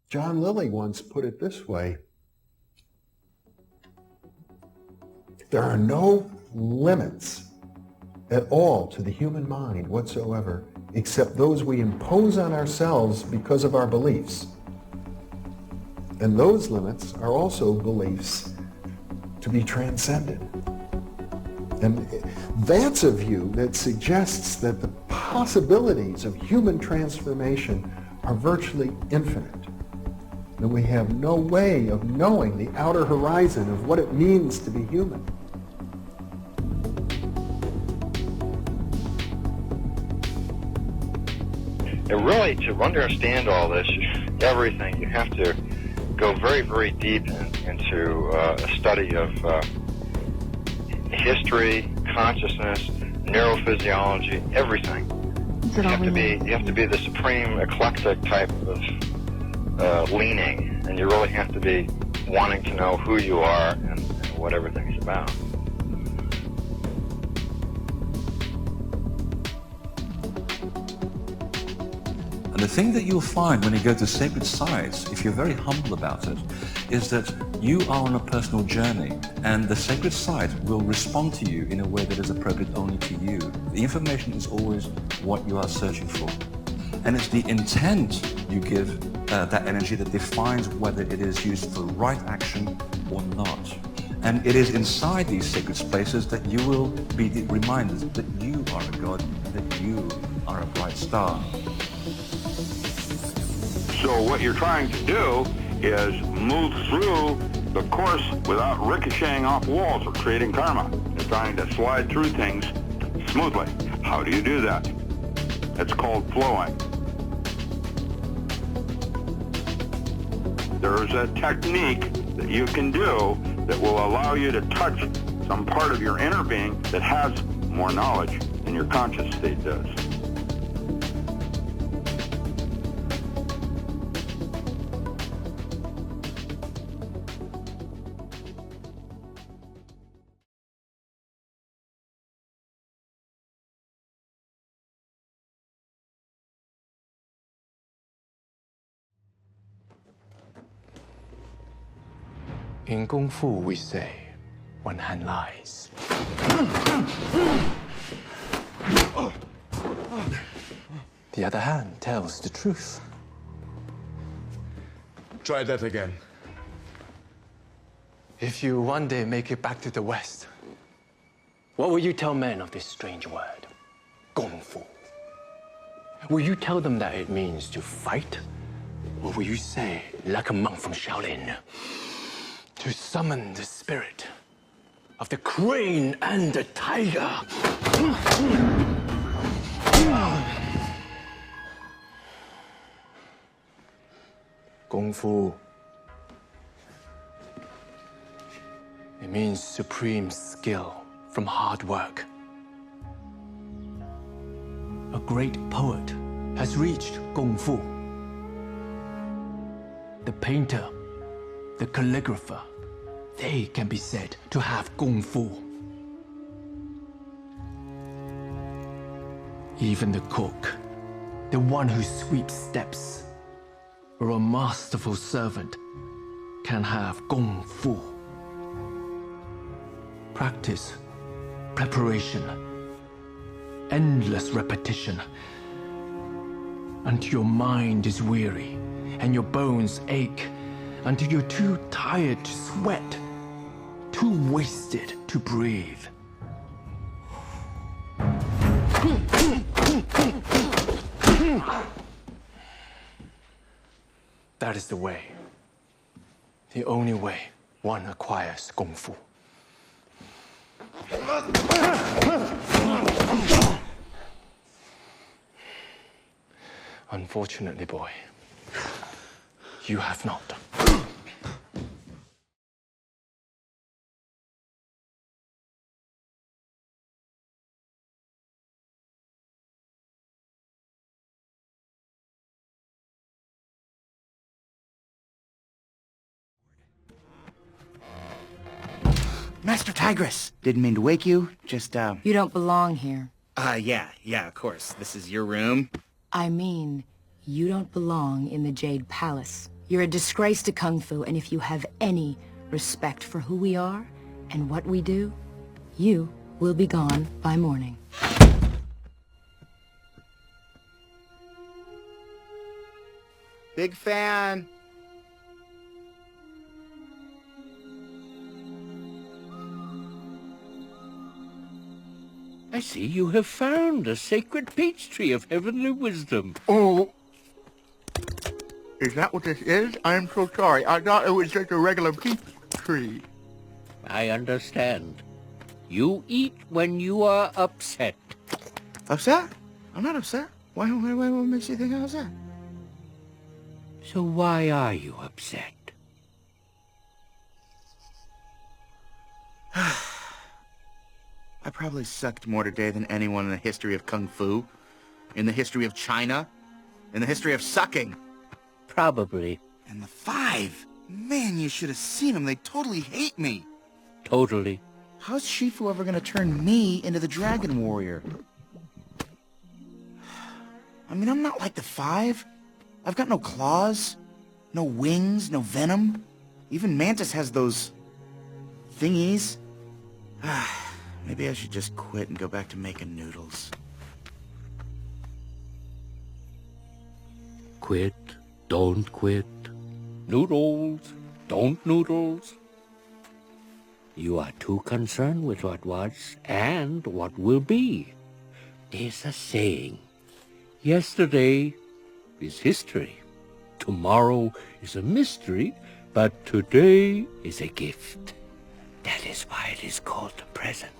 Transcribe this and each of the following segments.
John Lilly once put it this way: there are no limits at all to the human mind whatsoever, except those we impose on ourselves because of our beliefs. And those limits are also beliefs to be transcended. And that's a view that suggests that the possibilities of human transformation are virtually infinite. And we have no way of knowing the outer horizon of what it means to be human. And really, to understand all this, everything, you have to go very, very deep into a study of history, consciousness, neurophysiology, everything. You have to be the supreme eclectic type of leaning, and you really have to be wanting to know who you are and what everything's about. And the thing that you'll find when you go to sacred sites, if you're very humble about it, is that you are on a personal journey, and the sacred site will respond to you in a way that is appropriate only to you. The information is always what you are searching for. And it's the intent you give that energy that defines whether it is used for right action or not. And it is inside these sacred spaces that you will be reminded that you are a god, that you are a bright star. So what you're trying to do is move through the course without ricocheting off walls or creating karma. You're trying to slide through things smoothly. How do you do that? It's called flowing. There's a technique that you can do that will allow you to touch some part of your inner being that has more knowledge than your conscious state does. In Kung Fu, we say, one hand lies. The other hand tells the truth. Try that again. If you one day make it back to the West, what will you tell men of this strange word, Kung Fu? Will you tell them that it means to fight? Or will you say, like a monk from Shaolin, to summon the spirit of the crane and the tiger? Kung Fu, it means supreme skill from hard work. A great poet has reached Kung Fu. The painter, the calligrapher, they can be said to have Kung Fu. Even the cook, the one who sweeps steps, or a masterful servant, can have Kung Fu. Practice, preparation, endless repetition, until your mind is weary and your bones ache, until you're too tired to sweat, too wasted to breathe. That is the way. The only way one acquires Kung Fu. Unfortunately, boy, you have not. Master Tigress! Didn't mean to wake you, just, You don't belong here. yeah, of course. This is your room. I mean, you don't belong in the Jade Palace. You're a disgrace to Kung Fu, and if you have any respect for who we are and what we do, you will be gone by morning. Big fan. I see you have found a sacred peach tree of heavenly wisdom. Oh. Is that what this is? I'm so sorry. I thought it was just a regular peach tree. I understand. You eat when you are upset. Upset? I'm not upset. Why what makes you think I'm upset? So why are you upset? I probably sucked more today than anyone in the history of Kung Fu, in the history of China, in the history of sucking. Probably. And the 5! Man, you should have seen them. They totally hate me. Totally. How's Shifu ever gonna turn me into the Dragon Warrior? I mean, I'm not like the 5. I've got no claws, no wings, no venom. Even Mantis has those thingies. Maybe I should just quit and go back to making noodles. Quit, don't quit. Noodles, don't noodles. You are too concerned with what was and what will be. There's a saying. Yesterday is history. Tomorrow is a mystery, but today is a gift. That is why it is called the present.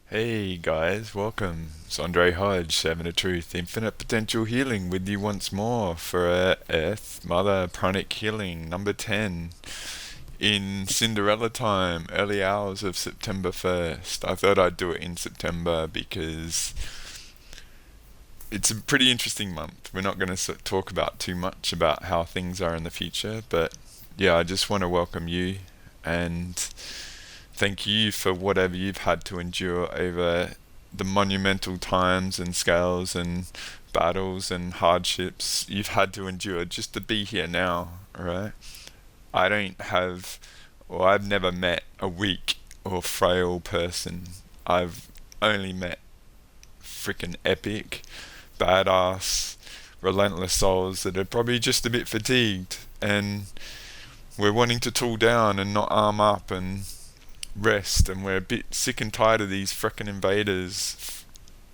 Hey guys, welcome. It's Andre Hodge, Seven of Truth, Infinite Potential Healing with you once more for Earth Mother Pranic Healing number 10 in Cinderella time, early hours of September 1st. I thought I'd do it in September because it's a pretty interesting month. We're not going to talk about too much about how things are in the future, but yeah, I just want to welcome you and thank you for whatever you've had to endure over the monumental times and scales and battles and hardships you've had to endure just to be here now, alright? I don't have, or I've never met a weak or frail person. I've only met freaking epic, badass, relentless souls that are probably just a bit fatigued and we're wanting to tool down and not arm up and rest, and we're a bit sick and tired of these frickin' invaders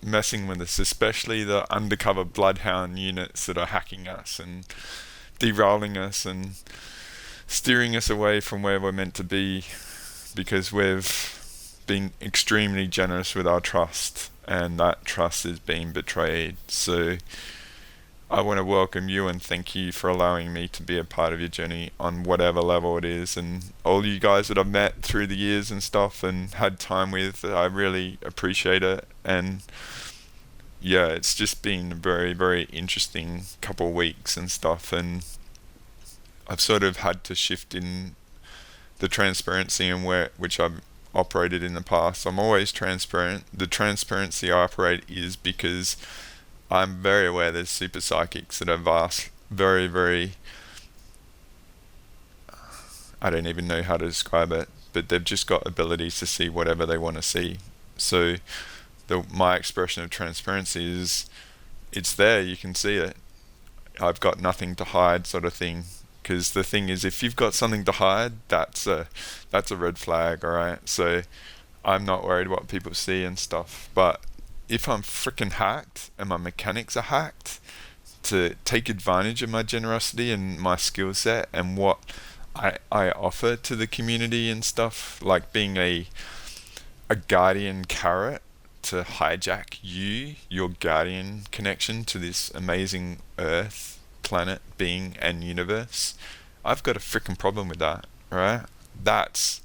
messing with us, especially the undercover bloodhound units that are hacking us and derailing us and steering us away from where we're meant to be because we've been extremely generous with our trust and that trust is being betrayed. So I want to welcome you and thank you for allowing me to be a part of your journey on whatever level it is, and all you guys that I've met through the years and stuff and had time with, I really appreciate it. And yeah, it's just been a very, very interesting couple of weeks and stuff, and I've sort of had to shift in the transparency and which I've operated in the past. I'm always transparent. The transparency I operate is because I'm very aware there's super psychics that are vast, very, very, I don't even know how to describe it, but they've just got abilities to see whatever they want to see. So my expression of transparency is, it's there, you can see it. I've got nothing to hide, sort of thing. Because the thing is, if you've got something to hide, that's a red flag, alright? So I'm not worried what people see and stuff, but if I'm freaking hacked and my mechanics are hacked to take advantage of my generosity and my skill set and what I offer to the community and stuff, like being a a guardian carrot to hijack you, your guardian connection to this amazing Earth, planet, being, and universe, I've got a freaking problem with that, alright? That's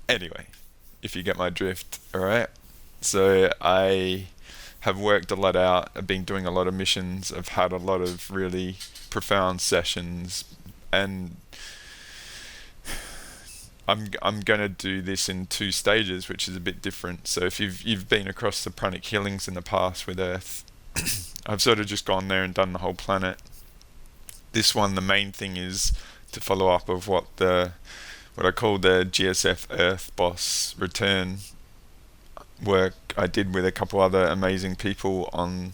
anyway, if you get my drift, alright? So I have worked a lot out. I've been doing a lot of missions. I've had a lot of really profound sessions, and I'm gonna do this in 2 stages, which is a bit different. So if you've been across the Pranic healings in the past with Earth, I've sort of just gone there and done the whole planet. This one, the main thing is to follow up of what I call the GSF Earth Boss return work I did with a couple other amazing people on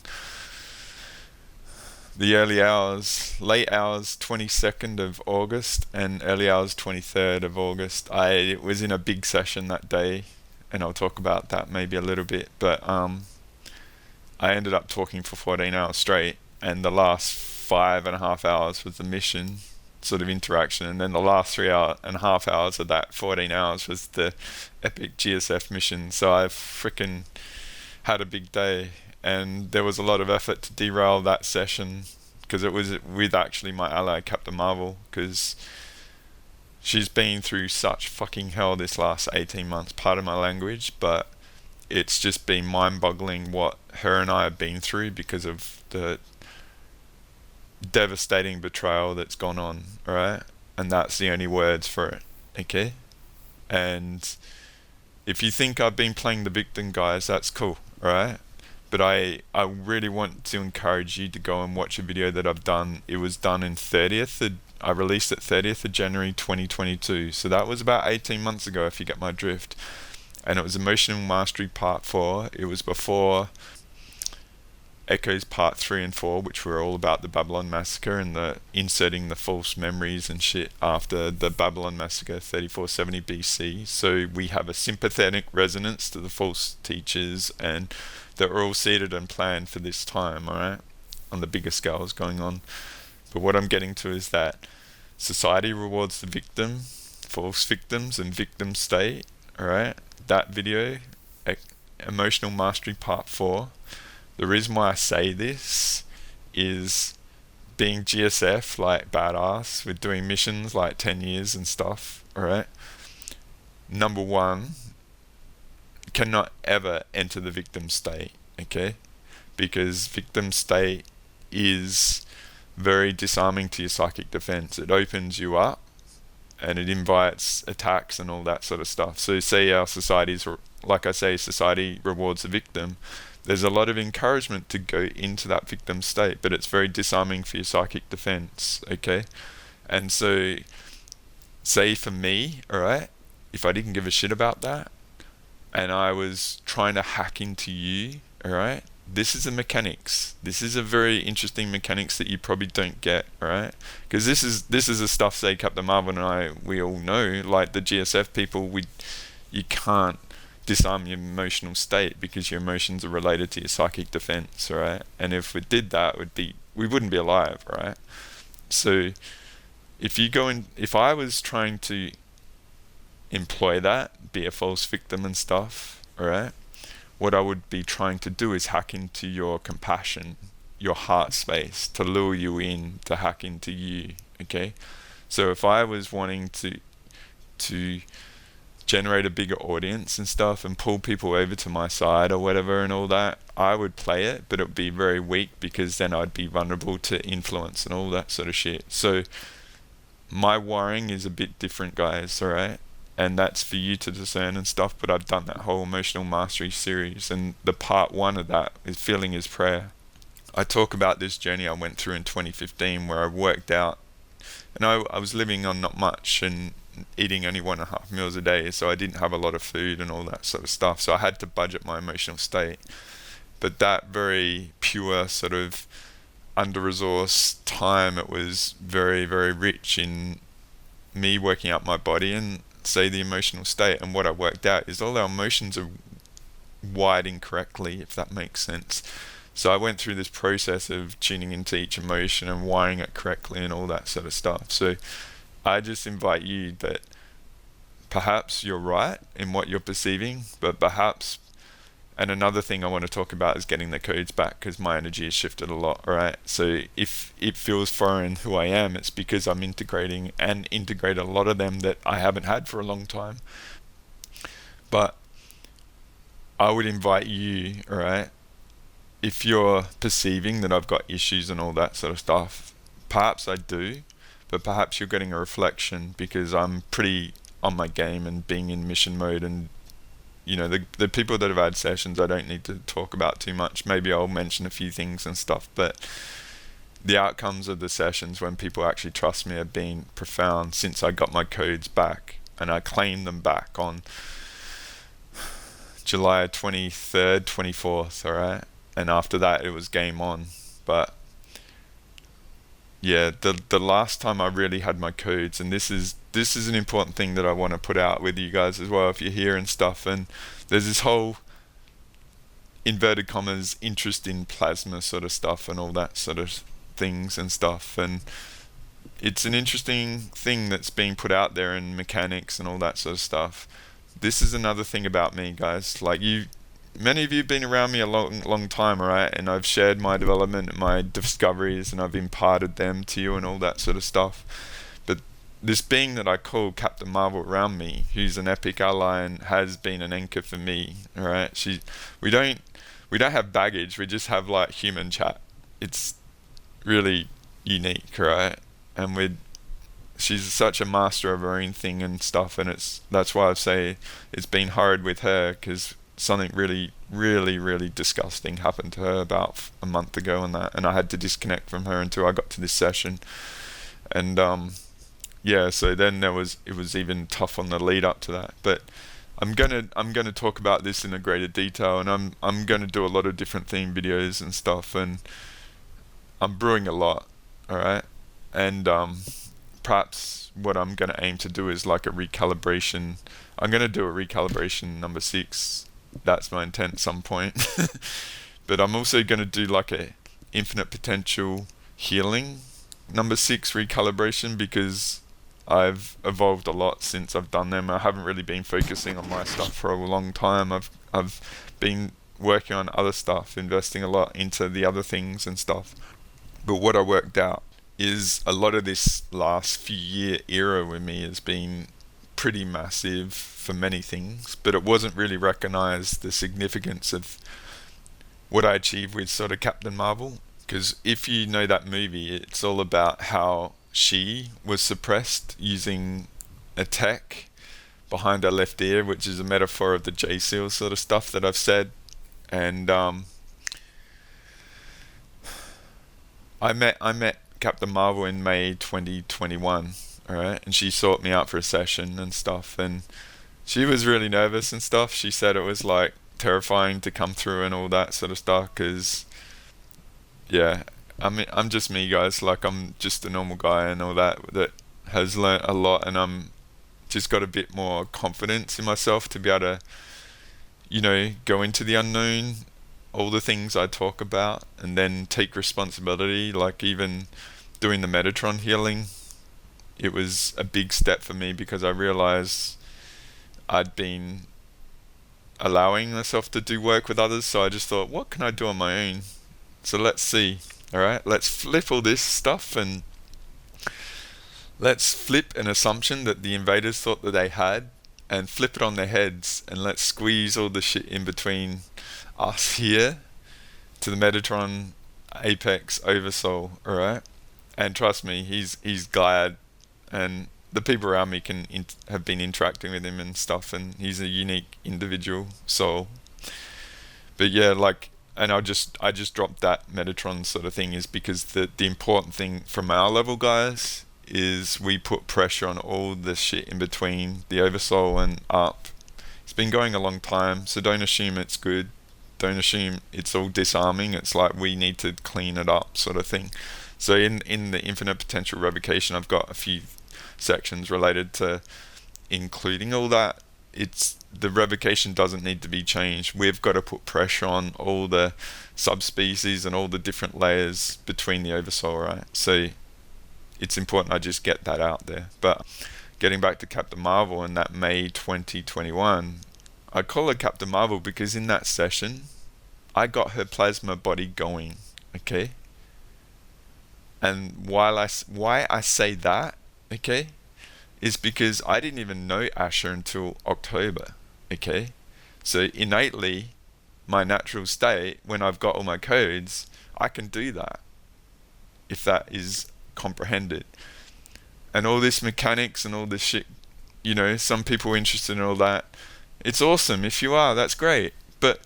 the early hours, late hours 22nd of August and early hours 23rd of August. I was in a big session that day, and I'll talk about that maybe a little bit, but I ended up talking for 14 hours straight, and the last 5.5 hours was the mission sort of interaction, and then the last 3.5 hours of that 14 hours was the epic GSF mission. So I freaking had a big day, and there was a lot of effort to derail that session, because it was with actually my ally Captain Marvel, because she's been through such fucking hell this last 18 months, pardon my language, but it's just been mind-boggling what her and I have been through because of the devastating betrayal that's gone on, right? And that's the only words for it, okay? And if you think I've been playing the victim, guys, that's cool, right? But I really want to encourage you to go and watch a video that I've done. It was done in I released it 30th of January 2022, so that was about 18 months ago, if you get my drift. And it was Emotional Mastery Part 4. It was before Echoes Part 3 and 4, which were all about the Babylon Massacre and the inserting the false memories and shit after the Babylon Massacre 3470 BC. So we have a sympathetic resonance to the false teachers, and they're all seated and planned for this time, alright? On the bigger scales going on. But what I'm getting to is that society rewards the victim, false victims, and victim state, alright? That video, Emotional Mastery Part 4, the reason why I say this is being GSF, like badass, with doing missions like 10 years and stuff, alright? Number 1, cannot ever enter the victim state, okay? Because victim state is very disarming to your psychic defense. It opens you up, and it invites attacks and all that sort of stuff. So say our societies, like I say, society rewards the victim. There's a lot of encouragement to go into that victim state, but it's very disarming for your psychic defense, okay? And so, say for me, alright, if I didn't give a shit about that, and I was trying to hack into you, alright, this is the mechanics. This is a very interesting mechanics that you probably don't get, alright? Because this is the stuff, say, Captain Marvel and we all know, like the GSF people, you can't disarm your emotional state because your emotions are related to your psychic defense, right? And if we did that, we wouldn't be alive, right? So if I was trying to employ that, be a false victim and stuff, alright, what I would be trying to do is hack into your compassion, your heart space, to lure you in, to hack into you, okay? So if I was wanting to generate a bigger audience and stuff and pull people over to my side or whatever and all that, I would play it, but it would be very weak, because then I'd be vulnerable to influence and all that sort of shit. So my wiring is a bit different, guys, alright? And that's for you to discern and stuff, but I've done that whole Emotional Mastery series, and the part 1 of that is Feeling is Prayer. I talk about this journey I went through in 2015 where I worked out, and I was living on not much and eating only 1.5 meals a day, so I didn't have a lot of food and all that sort of stuff, so I had to budget my emotional state. But that very pure sort of under-resourced time, it was very, very rich in me working out my body and, say, the emotional state. And what I worked out is all our emotions are wired incorrectly, if that makes sense. So I went through this process of tuning into each emotion and wiring it correctly and all that sort of stuff. So I just invite you that perhaps you're right in what you're perceiving, but perhaps, and another thing I want to talk about is getting the codes back, because my energy has shifted a lot, right? So if it feels foreign who I am, it's because I'm integrating and integrate a lot of them that I haven't had for a long time. But I would invite you, all right, if you're perceiving that I've got issues and all that sort of stuff, perhaps I do, but perhaps you're getting a reflection because I'm pretty on my game and being in mission mode. And you know, the people that have had sessions, I don't need to talk about too much. Maybe I'll mention a few things and stuff, but the outcomes of the sessions when people actually trust me have been profound since I got my codes back, and I claimed them back on July 23rd, 24th, alright? And after that, it was game on. But yeah, the last time I really had my codes, and this is an important thing that I want to put out with you guys as well if you're here and stuff, and there's this whole inverted commas interest in plasma sort of stuff and all that sort of things and stuff, and it's an interesting thing that's being put out there in mechanics and all that sort of stuff. This is another thing about me, guys. Like, many of you have been around me a long time, alright? And I've shared my development and my discoveries, and I've imparted them to you and all that sort of stuff. But this being that I call Captain Marvel around me, who's an epic ally and has been an anchor for me, alright? We don't have baggage, we just have like human chat. It's really unique, right? And she's such a master of her own thing and stuff, and that's why I say it's been hard with her, because something really, really, really disgusting happened to her about a month ago, and I had to disconnect from her until I got to this session. And yeah, so then it was even tough on the lead up to that. But I'm gonna talk about this in a greater detail, and I'm gonna do a lot of different theme videos and stuff, and I'm brewing a lot, alright? And perhaps what I'm gonna aim to do is like a recalibration. I'm gonna do a recalibration number 6. That's my intent at some point. But I'm also gonna do like a infinite potential healing number 6 recalibration, because I've evolved a lot since I've done them. I haven't really been focusing on my stuff for a long time. I've been working on other stuff, investing a lot into the other things and stuff. But what I worked out is a lot of this last few year era with me has been pretty massive for many things, but it wasn't really recognized the significance of what I achieved with sort of Captain Marvel. Because if you know that movie, it's all about how she was suppressed using a tech behind her left ear, which is a metaphor of the J-Seal sort of stuff that I've said. And I met Captain Marvel in May 2021, alright, and she sought me out for a session and stuff, and she was really nervous and stuff. She said it was like terrifying to come through and all that sort of stuff, because yeah, I mean, I'm just me, guys. Like, I'm just a normal guy and all that has learnt a lot, and I'm just got a bit more confidence in myself to be able to, you know, go into the unknown, all the things I talk about, and then take responsibility. Like, even doing the Metatron healing, it was a big step for me, because I realized I'd been allowing myself to do work with others, so I just thought, what can I do on my own? So let's see, alright? Let's flip all this stuff, and let's flip an assumption that the invaders thought that they had, and flip it on their heads, and let's squeeze all the shit in between us here to the Metatron Apex Oversoul, alright? And trust me, he's glad, and the people around me have been interacting with him and stuff, and he's a unique individual soul. But yeah, like, and I just dropped that Metatron sort of thing, is because the important thing from our level, guys, is we put pressure on all the shit in between the Oversoul and up. It's been going a long time, so don't assume it's good. Don't assume it's all disarming. It's like we need to clean it up, sort of thing. So in the infinite potential revocation, I've got a few sections related to including all that. It's the revocation doesn't need to be changed. We've got to put pressure on all the subspecies and all the different layers between the Oversoul, right? So it's important I just get that out there. But getting back to Captain Marvel in that May 2021, I call her Captain Marvel because in that session, I got her plasma body going, okay? And why I say that, okay, is because I didn't even know Asher until October, okay? So innately, my natural state, when I've got all my codes, I can do that, if that is comprehended. And all this mechanics and all this shit, you know, some people are interested in all that. It's awesome. If you are, that's great. But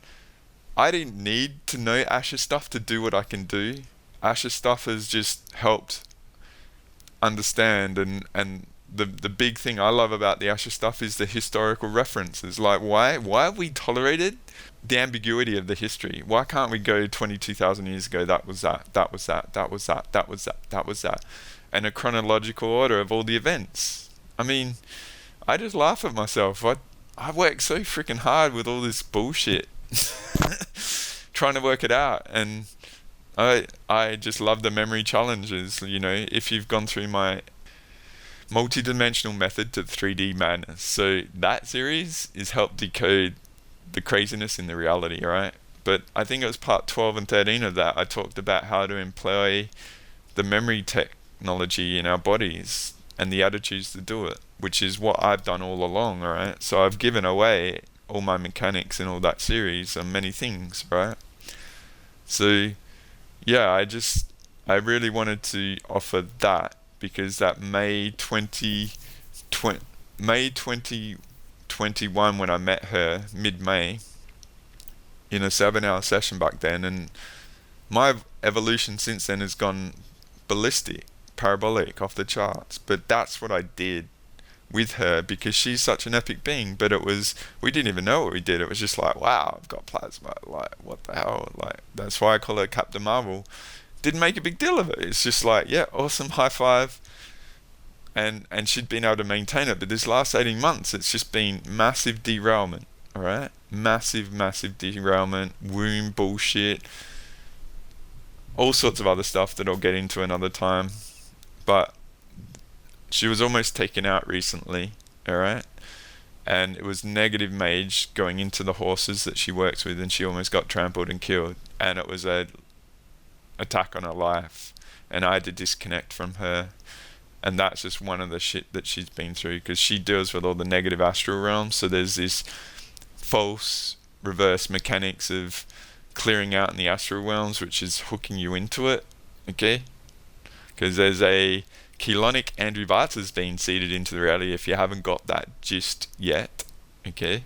I didn't need to know Asher stuff to do what I can do. Asher stuff has just helped understand, and the big thing I love about the Asher stuff is the historical references. Like, why have we tolerated the ambiguity of the history? Why can't we go 22,000 years ago, that was that, that was that, that was that, that was that, that was that, and a chronological order of all the events? I mean, I just laugh at myself. I work so freaking hard with all this bullshit trying to work it out, and I just love the memory challenges. You know, if you've gone through my multi-dimensional method to 3D madness, so that series is help decode the craziness in the reality, right? But I think it was part 12 and 13 of that, I talked about how to employ the memory technology in our bodies and the attitudes to do it, which is what I've done all along, alright? So I've given away all my mechanics in all that series and many things, right? So yeah, I really wanted to offer that, because that May 2021, when I met her mid-May in a 7-hour session back then, and my evolution since then has gone ballistic, parabolic, off the charts. But that's what I did with her, because she's such an epic being. But we didn't even know what we did. It was just like, wow, I've got plasma, like, what the hell? Like, that's why I call her Captain Marvel. Didn't make a big deal of it. It's just like, yeah, awesome, high five. And she'd been able to maintain it. But this last 18 months, it's just been massive derailment, all right? Massive derailment, womb bullshit, all sorts of other stuff that I'll get into another time. But she was almost taken out recently, all right? And it was negative mage going into the horses that she works with, and she almost got trampled and killed. And it was a attack on her life, and I had to disconnect from her. And that's just one of the shit that she's been through, because she deals with all the negative astral realms. So there's this false reverse mechanics of clearing out in the astral realms, which is hooking you into it, okay? Because there's a Chelonic Andrivata's been seeded into the reality, if you haven't got that gist yet, okay?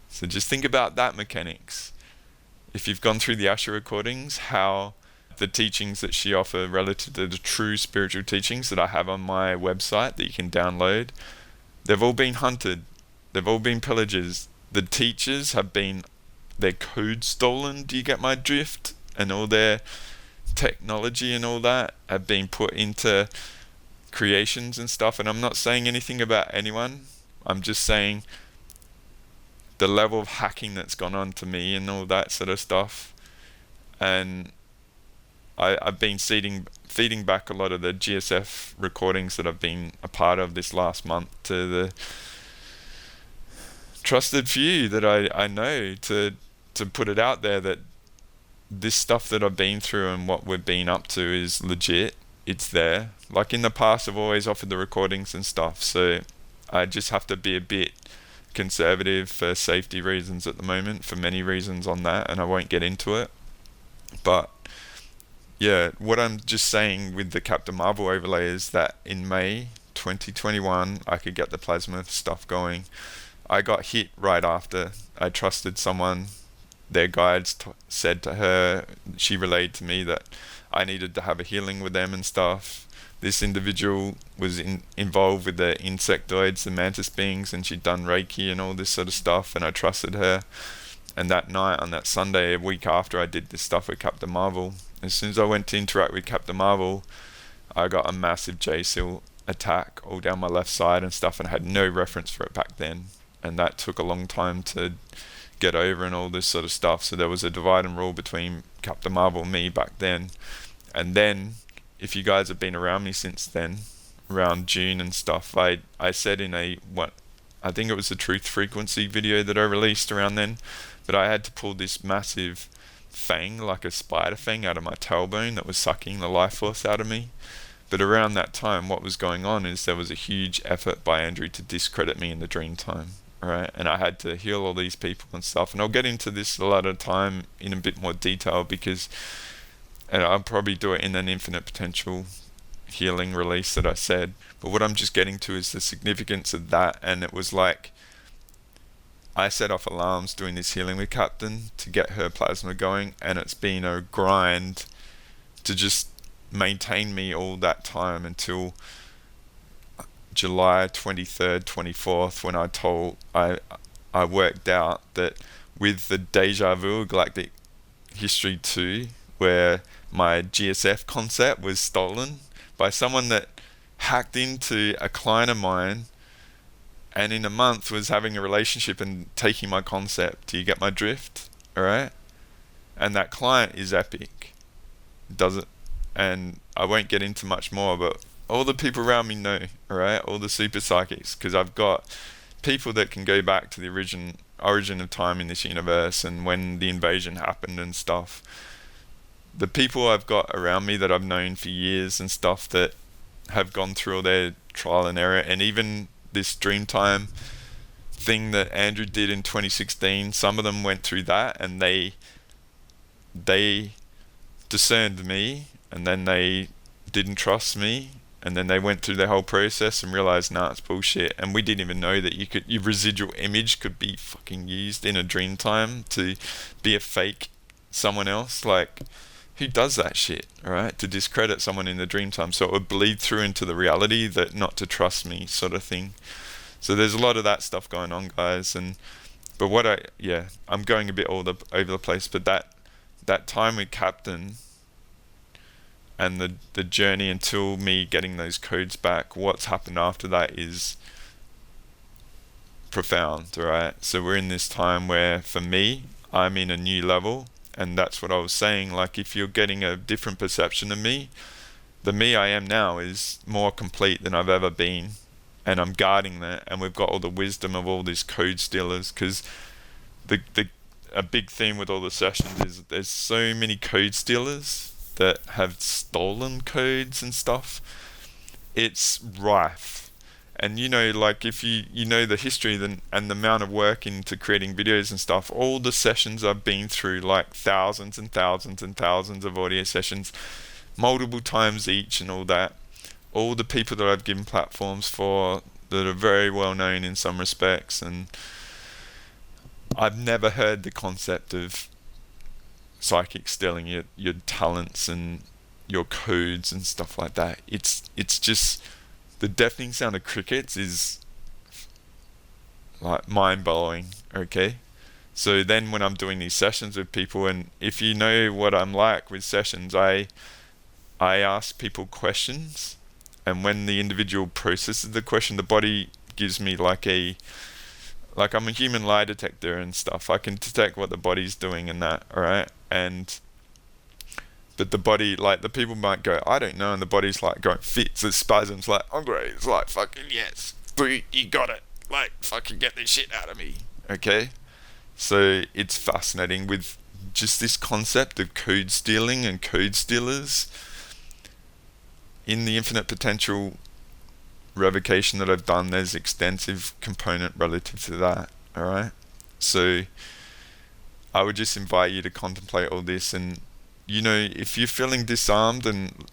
So just think about that mechanics. If you've gone through the Asher recordings, how the teachings that she offers relative to the true spiritual teachings that I have on my website that you can download, they've all been hunted. They've all been pillagers. The teachers have been their code stolen, do you get my drift? And all their technology and all that have been put into creations and stuff. And I'm not saying anything about anyone. I'm just saying the level of hacking that's gone on to me and all that sort of stuff. And I've been feeding back a lot of the GSF recordings that I've been a part of this last month to the trusted few that I know, to put it out there that this stuff that I've been through and what we've been up to is legit. It's there. Like in the past, I've always offered the recordings and stuff, so I just have to be a bit conservative for safety reasons at the moment, for many reasons on that, and I won't get into it. But yeah, what I'm just saying with the Captain Marvel overlay is that in May 2021, I could get the plasma stuff going. I got hit right after. I trusted someone. Their guides said to her, she relayed to me that I needed to have a healing with them and stuff. This individual was involved with the insectoids, the mantis beings, and she'd done Reiki and all this sort of stuff, and I trusted her. And that night, on that Sunday, a week after I did this stuff with Captain Marvel, as soon as I went to interact with Captain Marvel, I got a massive J-Seal attack all down my left side and stuff, and I had no reference for it back then. And that took a long time to get over and all this sort of stuff. So there was a divide and rule between Captain Marvel and me back then. And then, if you guys have been around me since then, around June and stuff, I said in I think it was the truth frequency video that I released around then, but I had to pull this massive fang, like a spider fang, out of my tailbone that was sucking the life force out of me. But around that time, what was going on is there was a huge effort by Andrew to discredit me in the dream time, right? And I had to heal all these people and stuff. And I'll get into this a lot of time in a bit more detail and I'll probably do it in an infinite potential healing release that I said. But what I'm just getting to is the significance of that. And it was like, I set off alarms doing this healing with Captain to get her plasma going, and it's been a grind to just maintain me all that time until July 23rd, 24th, when I worked out that with the Deja Vu Galactic History 2, where my GSF concept was stolen by someone that hacked into a client of mine and in a month was having a relationship and taking my concept. Do you get my drift? Alright? And that client is epic. Does it? And I won't get into much more, but all the people around me know, alright? All the super psychics, because I've got people that can go back to the origin of time in this universe and when the invasion happened and stuff. The people I've got around me that I've known for years and stuff that have gone through all their trial and error, and even this Dreamtime thing that Andrew did in 2016, some of them went through that and they discerned me, and then they didn't trust me, and then they went through the whole process and realized, nah, it's bullshit. And we didn't even know that your residual image could be fucking used in a Dreamtime to be a fake someone else. Like, who does that shit, alright? To discredit someone in the Dreamtime, so it would bleed through into the reality that not to trust me sort of thing. So there's a lot of that stuff going on, guys. But I'm going a bit over the place, but that time with Captain and the journey until me getting those codes back, what's happened after that is profound, alright? So we're in this time where, for me, I'm in a new level. And that's what I was saying, like, if you're getting a different perception of me, the me I am now is more complete than I've ever been, and I'm guarding that, and we've got all the wisdom of all these code stealers, because a big theme with all the sessions is there's so many code stealers that have stolen codes and stuff. It's rife. And like, if you know the history and the amount of work into creating videos and stuff, all the sessions I've been through, like thousands and thousands and thousands of audio sessions, multiple times each and all that, all the people that I've given platforms for that are very well known in some respects, and I've never heard the concept of psychics stealing your talents and your codes and stuff like that. It's just... the deafening sound of crickets is like mind-blowing, okay? So then when I'm doing these sessions with people, and if you know what I'm like with sessions, I ask people questions, and when the individual processes the question, the body gives me like I'm a human lie detector and stuff. I can detect what the body's doing and that, alright? But the body, like, the people might go, I don't know, and the body's like going fits, it's spasms, like, Andre, it's like, fucking yes, dude, you got it, like, fucking get this shit out of me, okay? So it's fascinating with just this concept of code stealing and code stealers. In the infinite potential revocation that I've done, there's extensive component relative to that, alright? So I would just invite you to contemplate all this, and if you're feeling disarmed and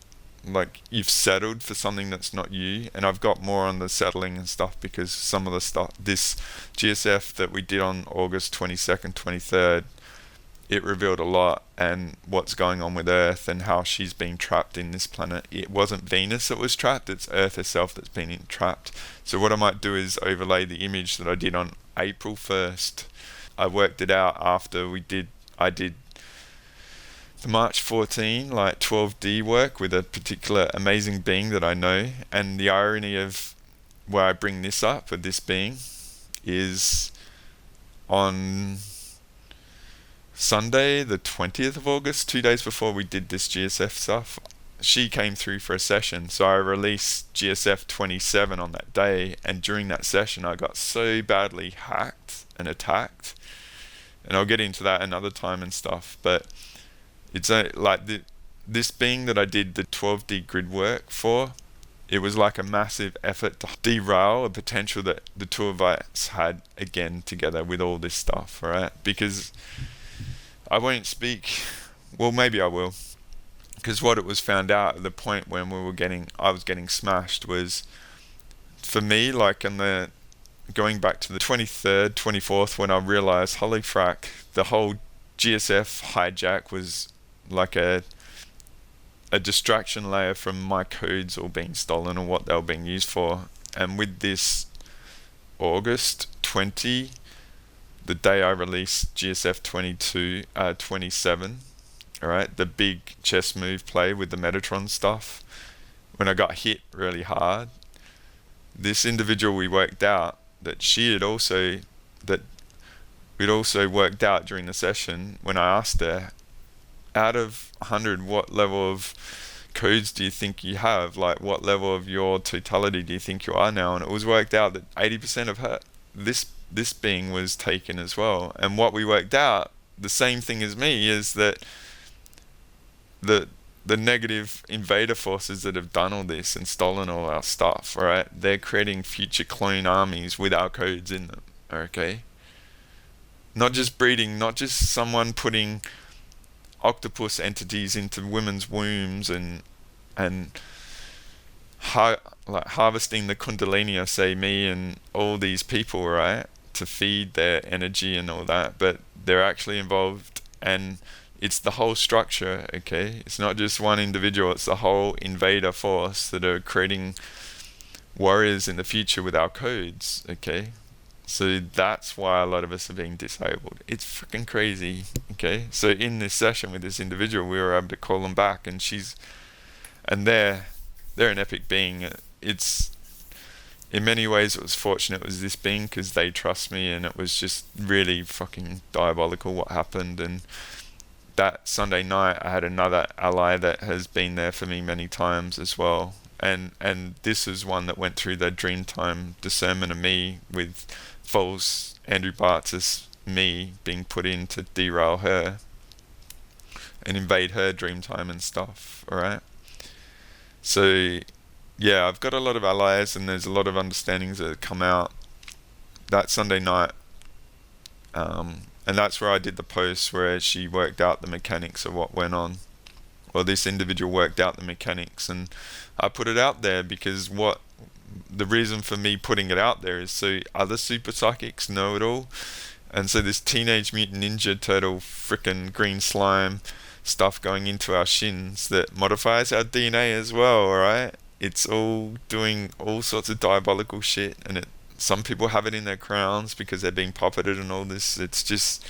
like you've settled for something that's not you, and I've got more on the settling and stuff, because some of the stuff, this GSF that we did on August 22nd, 23rd, it revealed a lot, and what's going on with Earth and how she's been trapped in this planet. It wasn't Venus that was trapped, it's Earth herself that's been trapped. So what I might do is overlay the image that I did on April 1st. I worked it out after I did the March 14, like 12D work with a particular amazing being that I know. And the irony of where I bring this up with this being is on Sunday, the 20th of August, 2 days before we did this GSF stuff, she came through for a session, so I released GSF 27 on that day, and during that session I got so badly hacked and attacked, and I'll get into that another time and stuff, but it's like this being that I did the 12D grid work for, it was like a massive effort to derail a potential that the two of us had again together with all this stuff, right? Because I won't speak, well, maybe I will, because what it was found out at the point when I was getting smashed was, for me, like going back to the 23rd, 24th, when I realized, holy frack, the whole GSF hijack was like a distraction layer from my codes all being stolen or what they were being used for. And with this August 20, the day I released GSF 27, alright, the big chess move play with the Metatron stuff, when I got hit really hard, this individual, we worked out that we'd also worked out during the session when I asked her, out of 100, what level of codes do you think you have? Like, what level of your totality do you think you are now? And it was worked out that 80% of her, this being was taken as well. And what we worked out, the same thing as me, is that the negative invader forces that have done all this and stolen all our stuff, right? They're creating future clone armies with our codes in them, okay? Not just breeding, not just someone putting octopus entities into women's wombs and harvesting the kundalini, say me and all these people, right, to feed their energy and all that, but they're actually involved, and it's the whole structure, okay? It's not just one individual, it's the whole invader force that are creating warriors in the future with our codes, okay? So that's why a lot of us are being disabled. It's freaking crazy, okay? So in this session with this individual, we were able to call them back, and they're an epic being. It's, in many ways, it was fortunate it was this being, because they trust me, and it was just really fucking diabolical what happened. And that Sunday night, I had another ally that has been there for me many times as well. And this is one that went through the Dreamtime discernment of me with false Andrew Bart's as me being put in to derail her and invade her Dreamtime and stuff, alright? So, yeah, I've got a lot of allies, and there's a lot of understandings that have come out that Sunday night. And that's where I did the post where she worked out the mechanics of what went on. Well, this individual worked out the mechanics, and I put it out there because the reason for me putting it out there is so other super psychics know it all. And so this Teenage Mutant Ninja Turtle frickin' green slime stuff going into our shins that modifies our DNA as well, alright? It's all doing all sorts of diabolical shit, and some people have it in their crowns because they're being puppeted and all this. It's just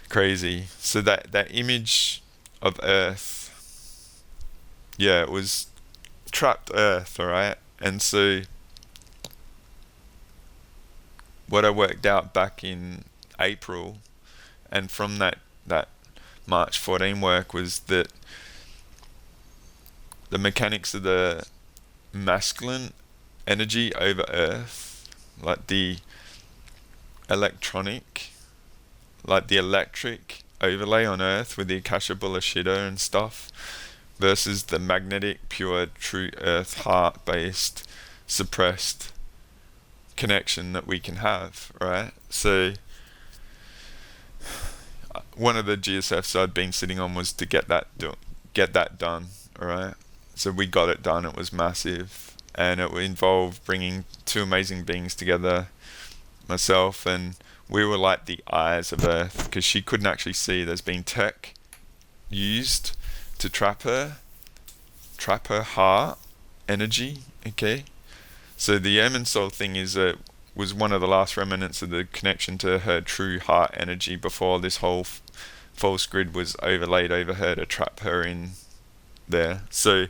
crazy. So that image of Earth, yeah, it was trapped Earth, alright? And so what I worked out back in April, and from that March 14 work, was that the mechanics of the masculine energy over Earth, like the electric overlay on Earth with the Akasha Bullshita and stuff, versus the magnetic, pure, true Earth heart-based, suppressed connection that we can have, right? So one of the GSFs I'd been sitting on was to get that done, alright? So we got it done. It was massive, and it involved bringing two amazing beings together, myself, and we were like the eyes of Earth, because she couldn't actually see. There's been tech used to trap her heart energy, okay? So the Ermin Soul thing was one of the last remnants of the connection to her true heart energy before this whole false grid was overlaid over her to trap her in there. So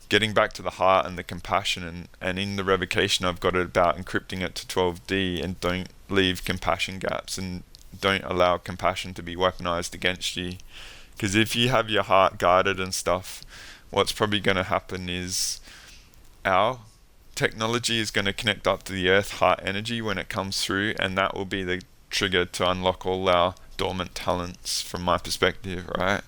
getting back to the heart and the compassion, and in the revocation I've got it about encrypting it to 12D, and don't leave compassion gaps, and don't allow compassion to be weaponized against you. Because if you have your heart guarded and stuff, what's probably going to happen is our technology is going to connect up to the Earth heart energy when it comes through, and that will be the trigger to unlock all our dormant talents from my perspective, right?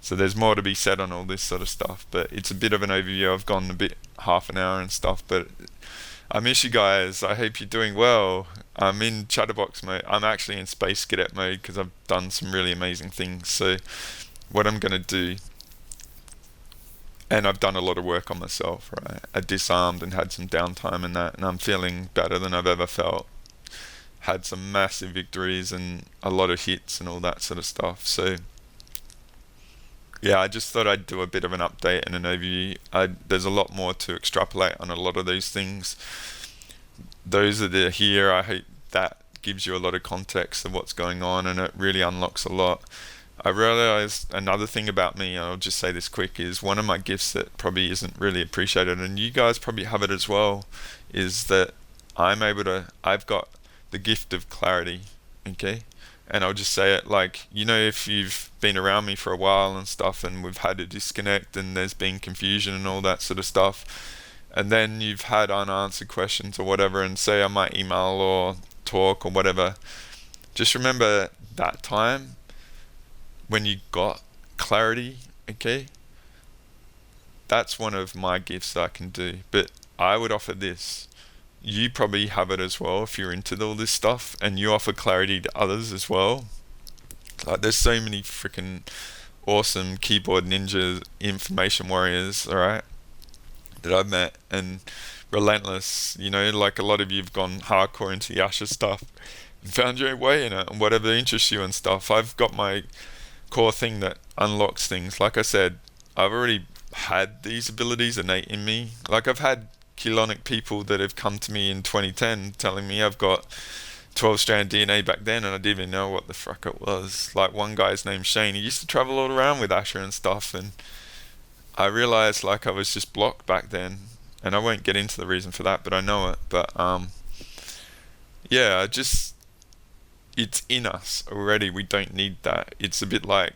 So there's more to be said on all this sort of stuff, but it's a bit of an overview. I've gone a bit half an hour and stuff, but I miss you guys. I hope you're doing well. I'm in chatterbox mode. I'm actually in space cadet mode because I've done some really amazing things. So what I'm going to do, and I've done a lot of work on myself, right? I disarmed and had some downtime and that, and I'm feeling better than I've ever felt. Had some massive victories and a lot of hits and all that sort of stuff. So yeah, I just thought I'd do a bit of an update and an overview. There's a lot more to extrapolate on a lot of these things. Those that are here, I hope that gives you a lot of context of what's going on, and it really unlocks a lot. I realized another thing about me, and I'll just say this quick, is one of my gifts that probably isn't really appreciated, and you guys probably have it as well, is that I've got the gift of clarity, okay? And I'll just say it like, you know, if you've been around me for a while and stuff, and we've had a disconnect and there's been confusion and all that sort of stuff, and then you've had unanswered questions or whatever, and say I might email or talk or whatever, just remember that time when you got clarity, okay? That's one of my gifts that I can do. But I would offer this. You probably have it as well if you're into all this stuff, and you offer clarity to others as well. Like, there's so many freaking awesome keyboard ninja information warriors, alright, that I've met, and relentless, you know, like a lot of you have gone hardcore into the Asha stuff and found your own way in it and whatever interests you and stuff. I've got my core thing that unlocks things. Like I said, I've already had these abilities innate in me. Like, I've had Kelonic people that have come to me in 2010 telling me I've got 12-strand DNA back then, and I didn't even know what the fuck it was. Like, one guy's named Shane. He used to travel all around with Asher and stuff, and I realized like I was just blocked back then, and I won't get into the reason for that, but I know it. But yeah, it's in us already. We don't need that. It's a bit like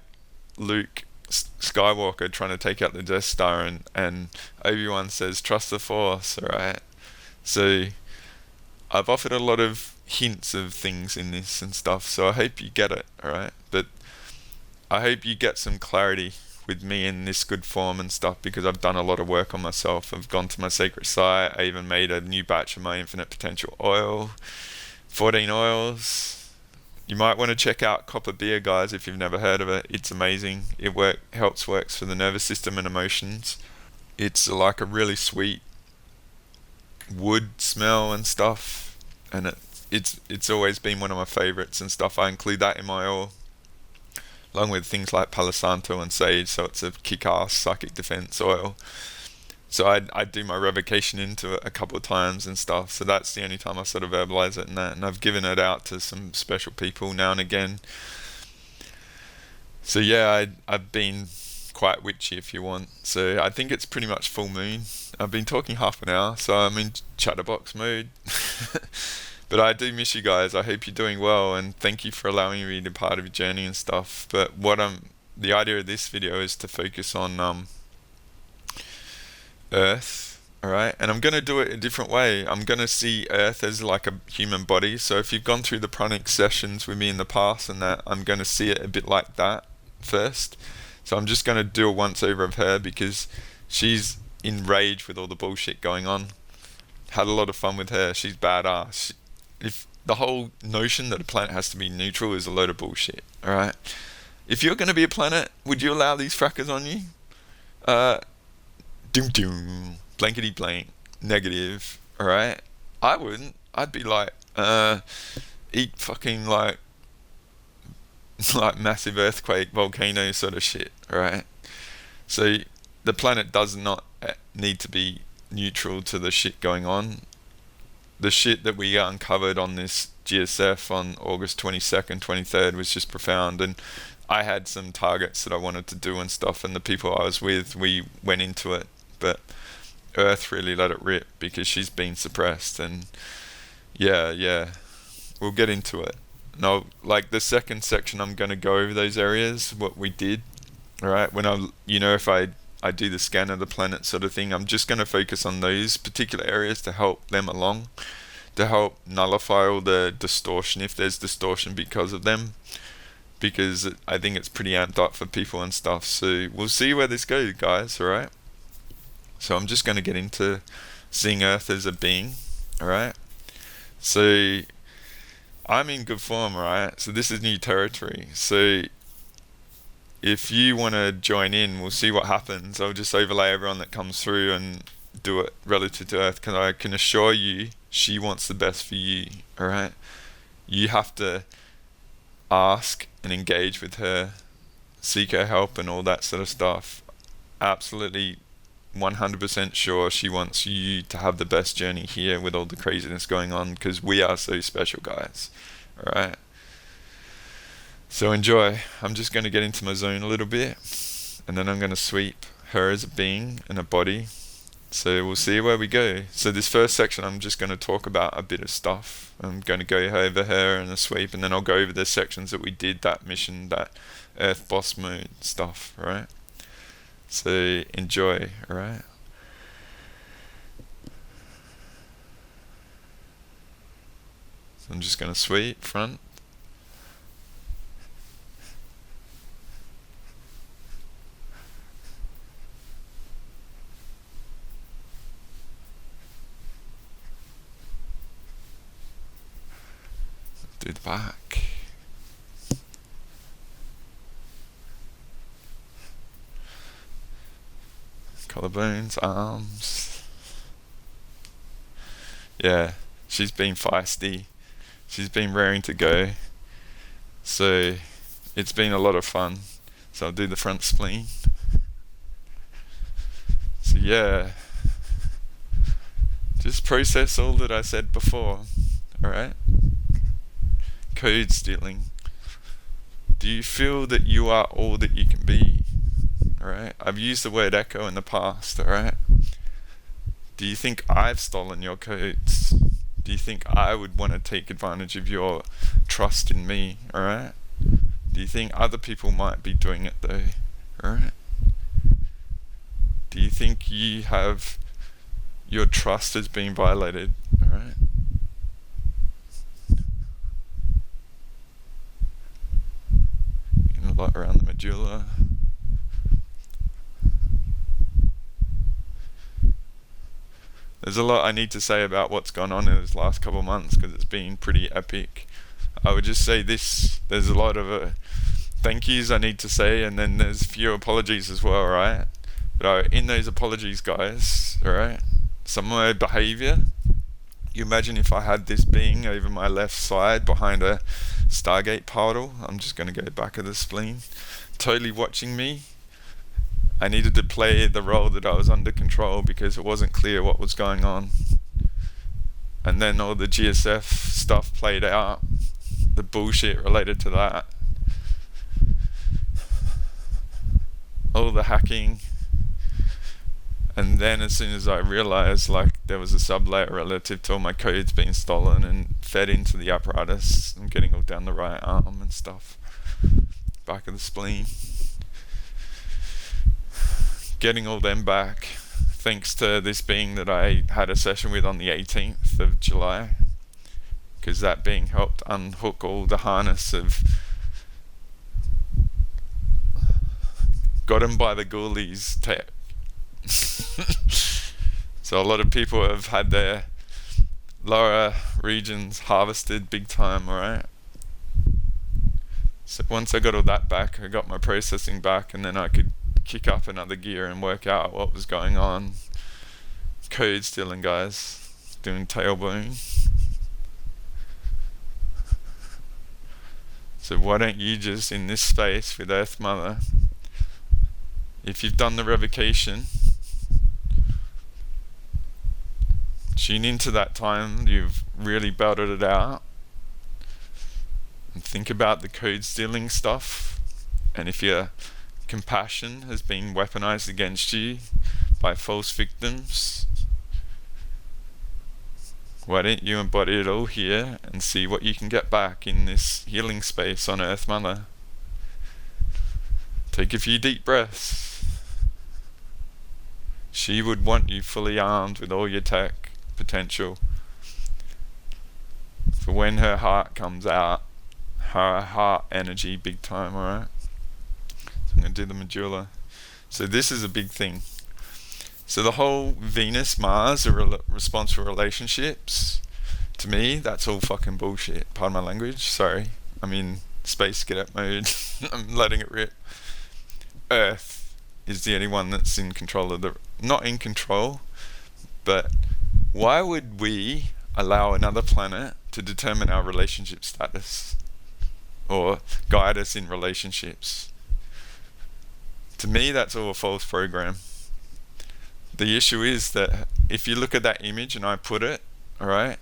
Luke Skywalker trying to take out the Death Star, and Obi-Wan says trust the Force, alright? So I've offered a lot of hints of things in this and stuff, so I hope you get it, alright? But I hope you get some clarity with me in this good form and stuff, because I've done a lot of work on myself. I've gone to my sacred site. I even made a new batch of my infinite potential oil, 14 oils. You might want to check out Copper Beer, guys, if you've never heard of it. It's amazing. It works for the nervous system and emotions. It's like a really sweet wood smell and stuff, and it's always been one of my favorites and stuff. I include that in my oil, along with things like Palo Santo and sage, so it's a kick-ass psychic defense oil. So I do my revocation into it a couple of times and stuff, so that's the only time I sort of verbalize it and that, and I've given it out to some special people now and again. So yeah, I've been quite witchy, if you want. So I think it's pretty much full moon. I've been talking half an hour, so I'm in chatterbox mode. But I do miss you guys. I hope you're doing well, and thank you for allowing me to be part of your journey and stuff. But the idea of this video is to focus on Earth, alright? And I'm going to do it a different way. I'm going to see Earth as like a human body. So if you've gone through the Pranic sessions with me in the past and that, I'm going to see it a bit like that first. So I'm just going to do a once over of her, because she's enraged with all the bullshit going on. Had a lot of fun with her. She's badass. If the whole notion that a planet has to be neutral is a load of bullshit, alright? If you're going to be a planet, would you allow these frackers on you? Doom doom, blankety blank, negative, alright? I wouldn't. I'd be like, eat fucking like massive earthquake, volcano sort of shit, alright? So the planet does not need to be neutral to the shit going on. The shit that we uncovered on this GSF on August 22nd, 23rd was just profound, and I had some targets that I wanted to do and stuff, and the people I was with, we went into it. But Earth really let it rip because she's been suppressed, and yeah, we'll get into it. Now, like the second section, I'm going to go over those areas, what we did, alright? When if I I do the scan of the planet sort of thing. I'm just going to focus on those particular areas to help them along, to help nullify all the distortion if there's distortion because of them, because I think it's pretty amped up for people and stuff. So we'll see where this goes, guys. All right, so I'm just going to get into seeing Earth as a being. All right, so I'm in good form. All right, so this is new territory. So if you want to join in, we'll see what happens. I'll just overlay everyone that comes through and do it relative to Earth, because I can assure you she wants the best for you. All right, you have to ask and engage with her, seek her help and all that sort of stuff. Absolutely 100% sure she wants you to have the best journey here with all the craziness going on, because we are so special, guys. All right, so enjoy. I'm just going to get into my zone a little bit, and then I'm going to sweep her as a being and a body. So we'll see where we go. So this first section, I'm just going to talk about a bit of stuff. I'm going to go over her and a sweep, and then I'll go over the sections that we did, that mission, that Earth boss mode stuff, right? So enjoy, alright? So I'm just going to sweep front. Do the back. Collarbones, arms. Yeah, she's been feisty. She's been raring to go. So it's been a lot of fun. So I'll do the front spleen. So yeah, just process all that I said before. Alright? Code stealing. Do you feel that you are all that you can be? Alright? I've used the word echo in the past, alright? Do you think I've stolen your codes? Do you think I would want to take advantage of your trust in me? Alright? Do you think other people might be doing it though? Alright? Do you think you have your trust has been violated? Alright? A lot around the medulla. There's a lot I need to say about what's gone on in this last couple of months, because it's been pretty epic. I would just say this, there's a lot of thank yous I need to say, and then there's a few apologies as well, right? But in those apologies, guys, alright, some of my behaviour, you imagine if I had this being over my left side behind a Stargate portal, I'm just going to go back of the spleen, totally watching me. I needed to play the role that I was under control because it wasn't clear what was going on. And then all the GSF stuff played out, the bullshit related to that, all the hacking. And then as soon as I realized like there was a sub-layer relative to all my codes being stolen and fed into the apparatus, I'm getting all down the right arm and stuff, back of the spleen, getting all them back thanks to this being that I had a session with on the 18th of July, because that being helped unhook all the harness of got him by the ghoulies tech. So a lot of people have had their lower regions harvested big time, alright? So once I got all that back, I got my processing back, and then I could kick up another gear and work out what was going on. Code stealing, guys. Doing tailbone. So why don't you just, in this space with Earth Mother, if you've done the revocation, tune into that time you've really belted it out, and think about the code stealing stuff. And if your compassion has been weaponized against you by false victims, why don't you embody it all here and see what you can get back in this healing space on Earth Mother. Take a few deep breaths. She would want you fully armed with all your tech potential. For when her heart comes out, her heart energy, big time, alright? So I'm going to do the medulla. So this is a big thing. So the whole Venus, Mars, response for relationships, to me, that's all fucking bullshit. Pardon my language, sorry. I'm in space cadet mode. I'm letting it rip. Earth is the only one that's in control of the... Not in control, but why would we allow another planet to determine our relationship status? Or guide us in relationships? To me, that's all a false program. The issue is that if you look at that image and I put it, alright,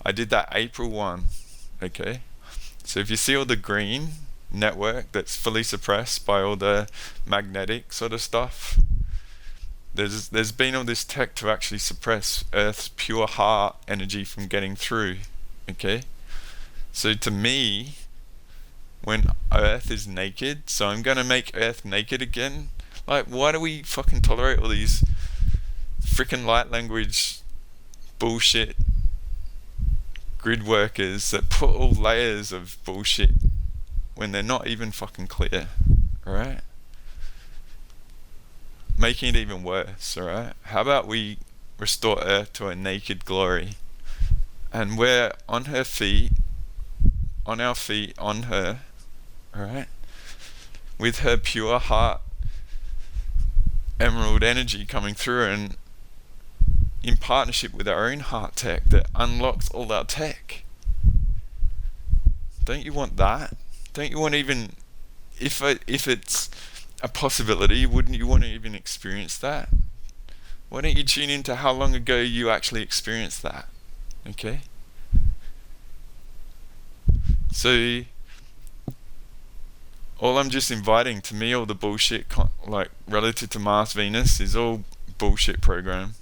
I did that April 1, okay? So if you see all the green network that's fully suppressed by all the magnetic sort of stuff, there's been all this tech to actually suppress Earth's pure heart energy from getting through, okay? So to me, when Earth is naked, so I'm gonna make Earth naked again. Like, why do we fucking tolerate all these freaking light language bullshit grid workers that put all layers of bullshit when they're not even fucking clear, alright? Making it even worse, alright? How about we restore Earth to a naked glory, and we're on her feet, on our feet, on her, alright? With her pure heart emerald energy coming through, and in partnership with our own heart tech that unlocks all our tech. Don't you want that? Don't you want even, if it's a possibility, wouldn't you want to even experience that? Why don't you tune into how long ago you actually experienced that? Okay? So all I'm just inviting, to me, all the bullshit like relative to Mars, Venus is all bullshit program.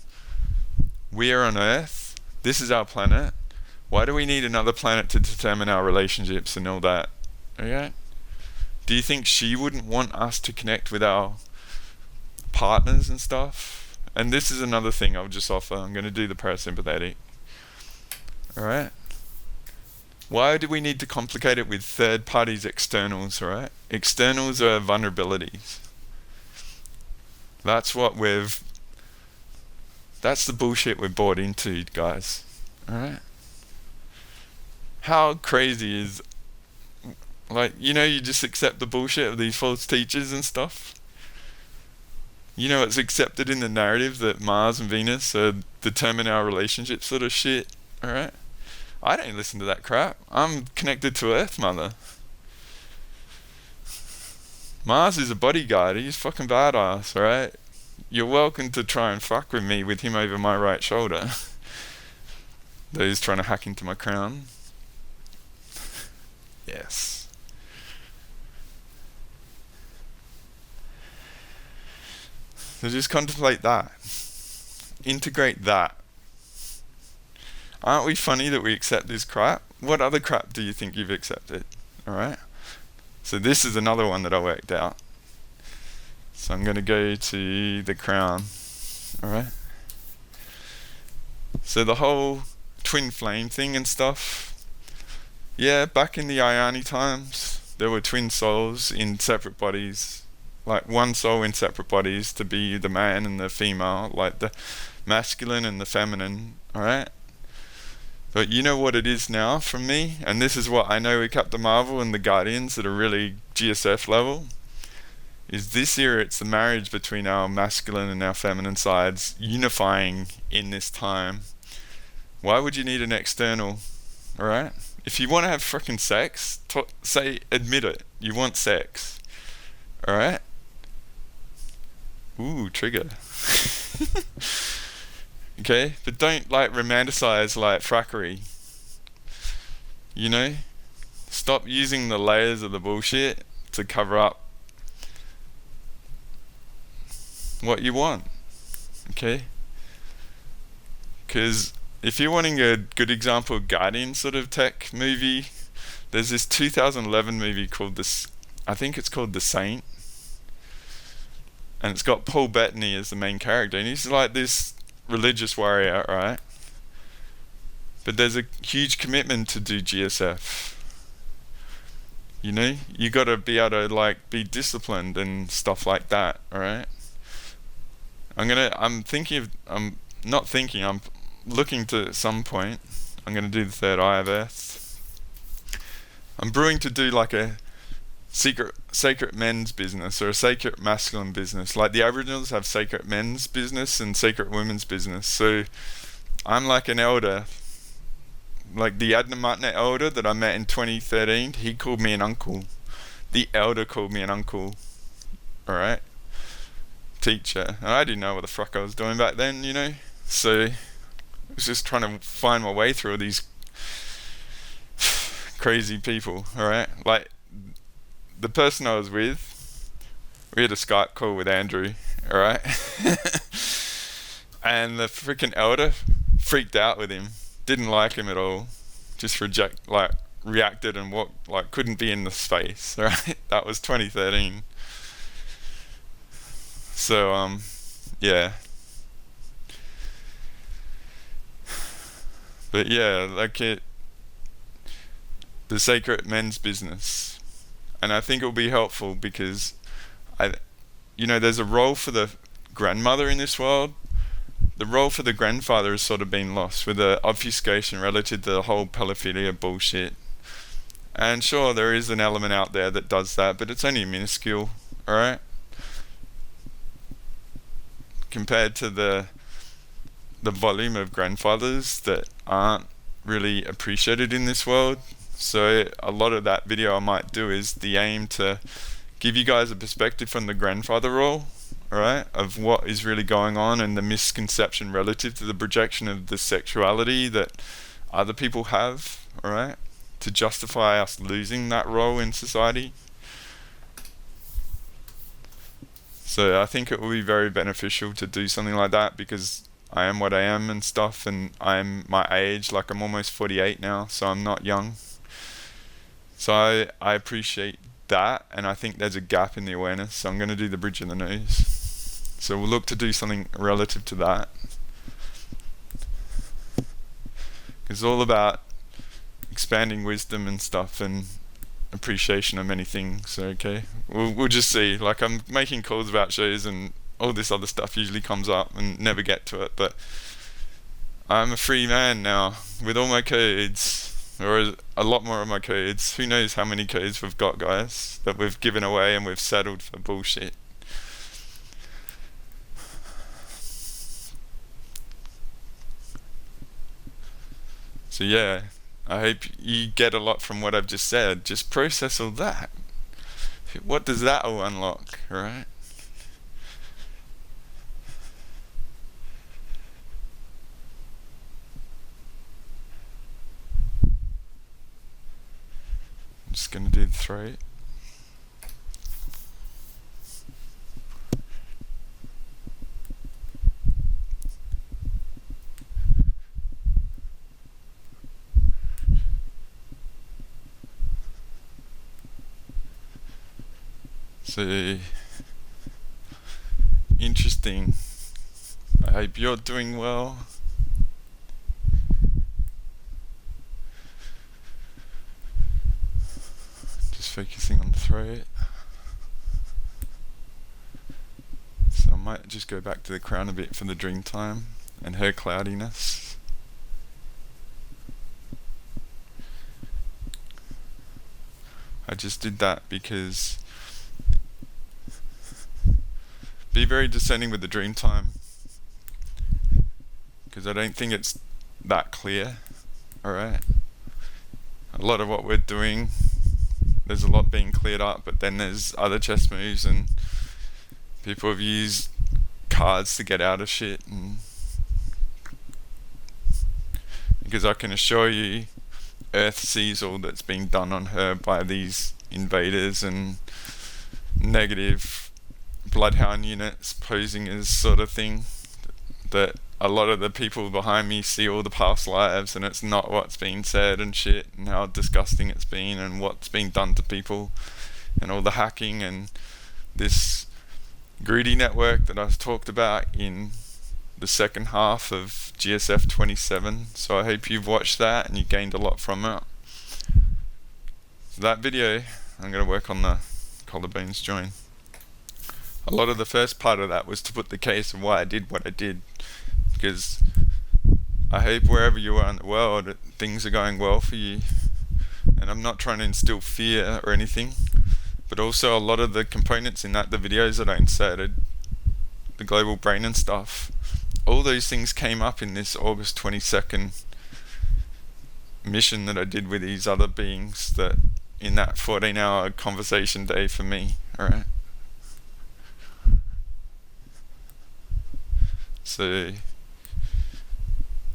We are on Earth. This is our planet. Why do we need another planet to determine our relationships and all that? Okay? Do you think she wouldn't want us to connect with our partners and stuff? And this is another thing I'll just offer. I'm going to do the parasympathetic. Alright? Why do we need to complicate it with third parties, externals, alright? Externals are vulnerabilities. That's the bullshit we're bought into, guys. Alright? How crazy is, like, you know, you just accept the bullshit of these false teachers and stuff? You know, it's accepted in the narrative that Mars and Venus determine our relationship sort of shit, alright? I don't listen to that crap. I'm connected to Earth, mother. Mars is a bodyguard. He's fucking badass, alright? You're welcome to try and fuck with me with him over my right shoulder. Those trying to hack into my crown. Yes. So just contemplate that. Integrate that. Aren't we funny that we accept this crap? What other crap do you think you've accepted? Alright? So this is another one that I worked out. So I'm going to go to the crown. Alright? So the whole twin flame thing and stuff. Yeah, back in the Ayani times, there were twin souls in separate bodies. Like one soul in separate bodies to be the man and the female. Like the masculine and the feminine. Alright? But you know what it is now from me? And this is what I know with Captain Marvel and the Guardians that are really GSF level. Is this year it's the marriage between our masculine and our feminine sides unifying in this time. Why would you need an external? Alright? If you want to have frickin' sex, admit it. You want sex. Alright? Ooh, trigger. Okay? But don't like romanticize like frackery. You know? Stop using the layers of the bullshit to cover up what you want. Okay? Because if you're wanting a good example of Guardian sort of tech movie, there's this 2011 movie called I think it's called The Saint. and it's got Paul Bettany as the main character, and he's like this religious warrior, right? But there's a huge commitment to do GSF. You know, you got to be able to like be disciplined and stuff like that, alright? I'm looking to at some point, I'm gonna do the third eye of Earth. I'm brewing to do like a sacred men's business or a sacred masculine business. Like the Aboriginals have sacred men's business and sacred women's business. So I'm like an elder. Like the Adnamatna elder that I met in 2013, he called me an uncle. The elder called me an uncle. Alright? Teacher. And I didn't know what the fuck I was doing back then, you know? So I was just trying to find my way through all these crazy people, alright? Like the person I was with, we had a Skype call with Andrew, alright? And the freaking elder freaked out with him. Didn't like him at all. Just reacted and couldn't be in the space, right? That was 2013. So yeah. But yeah, the sacred men's business. And I think it'll be helpful because there's a role for the grandmother in this world. The role for the grandfather has sort of been lost with the obfuscation relative to the whole pedophilia bullshit. And sure, there is an element out there that does that, but it's only minuscule, alright? Compared to the volume of grandfathers that aren't really appreciated in this world. So a lot of that video I might do is the aim to give you guys a perspective from the grandfather role, alright, of what is really going on and the misconception relative to the projection of the sexuality that other people have, alright, to justify us losing that role in society. So I think it will be very beneficial to do something like that because I am what I am and stuff, and I'm my age, like I'm almost 48 now, so I'm not young. So I appreciate that, and I think there's a gap in the awareness, so I'm going to do the bridge of the nose. So we'll look to do something relative to that. It's all about expanding wisdom and stuff and appreciation of many things, okay? We'll just see. Like I'm making calls about shows and all this other stuff usually comes up and never get to it, but I'm a free man now with all my codes. Or a lot more of my codes. Who knows how many codes we've got, guys, that we've given away and we've settled for bullshit. So yeah, I hope you get a lot from what I've just said. Just process all that. What does that all unlock, right? Just gonna do the throat. So interesting. I hope you're doing well. Focusing on the throat. So I might just go back to the crown a bit for the dream time and her cloudiness. I just did that because be very discerning with the dream time, because I don't think it's that clear. Alright, a lot of what we're doing, there's a lot being cleared up, but then there's other chess moves and people have used cards to get out of shit, and because I can assure you Earth sees all that's being done on her by these invaders and negative bloodhound units posing as sort of thing, that a lot of the people behind me see all the past lives and it's not what's being said and shit, and how disgusting it's been and what's being done to people and all the hacking and this greedy network that I've talked about in the second half of GSF 27. So I hope you've watched that and you gained a lot from it. So that video, I'm going to work on the collarbones join. A lot of the first part of that was to put the case of why I did what I did, because I hope wherever you are in the world things are going well for you, and I'm not trying to instill fear or anything, but also a lot of the components in that, the videos that I inserted, the global brain and stuff, all those things came up in this August 22nd mission that I did with these other beings, that in that 14-hour conversation day for me. Alright, so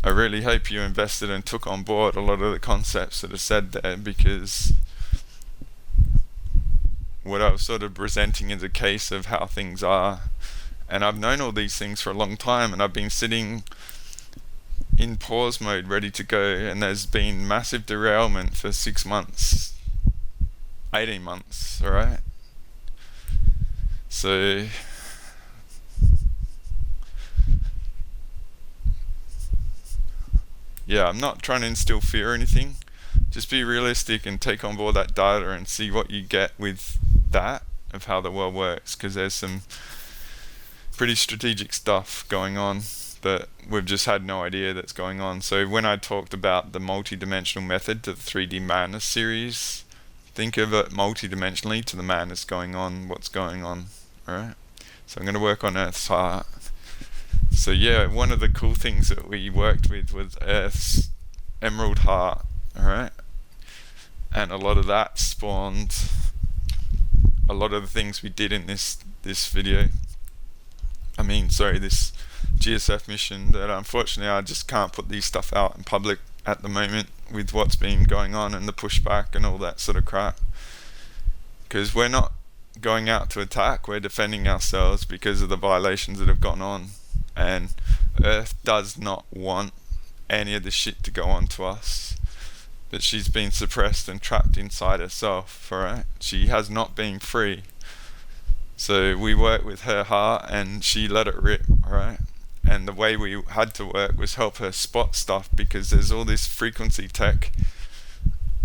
I really hope you invested and took on board a lot of the concepts that are said there, because what I was sort of presenting is a case of how things are. And I've known all these things for a long time, and I've been sitting in pause mode ready to go, and there's been massive derailment for 6 months, 18 months, alright? So yeah, I'm not trying to instill fear or anything. Just be realistic and take on board that data and see what you get with that, of how the world works, because there's some pretty strategic stuff going on that we've just had no idea that's going on. So when I talked about the multi-dimensional method to the 3D madness series, think of it multi-dimensionally to the madness going on, what's going on. Alright, so I'm going to work on Earth's heart. So yeah, one of the cool things that we worked with was Earth's emerald heart. Alright, and a lot of that spawned a lot of the things we did in this video. This GSF mission, that unfortunately I just can't put these stuff out in public at the moment with what's been going on and the pushback and all that sort of crap. Because we're not going out to attack, we're defending ourselves because of the violations that have gone on. And Earth does not want any of this shit to go on to us. But she's been suppressed and trapped inside herself, alright? She has not been free. So we worked with her heart and she let it rip, alright? And the way we had to work was help her spot stuff, because there's all this frequency tech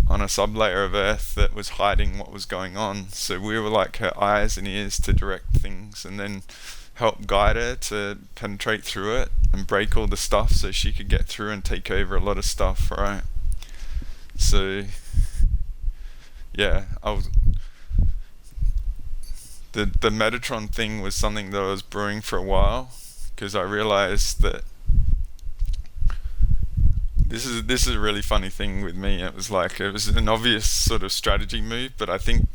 on a sublayer of Earth that was hiding what was going on. So we were like her eyes and ears to direct things, and then help guide her to penetrate through it and break all the stuff so she could get through and take over a lot of stuff, alright? So yeah, the Metatron thing was something that I was brewing for a while, because I realized that this is a really funny thing with me. It was an obvious sort of strategy move, but I think,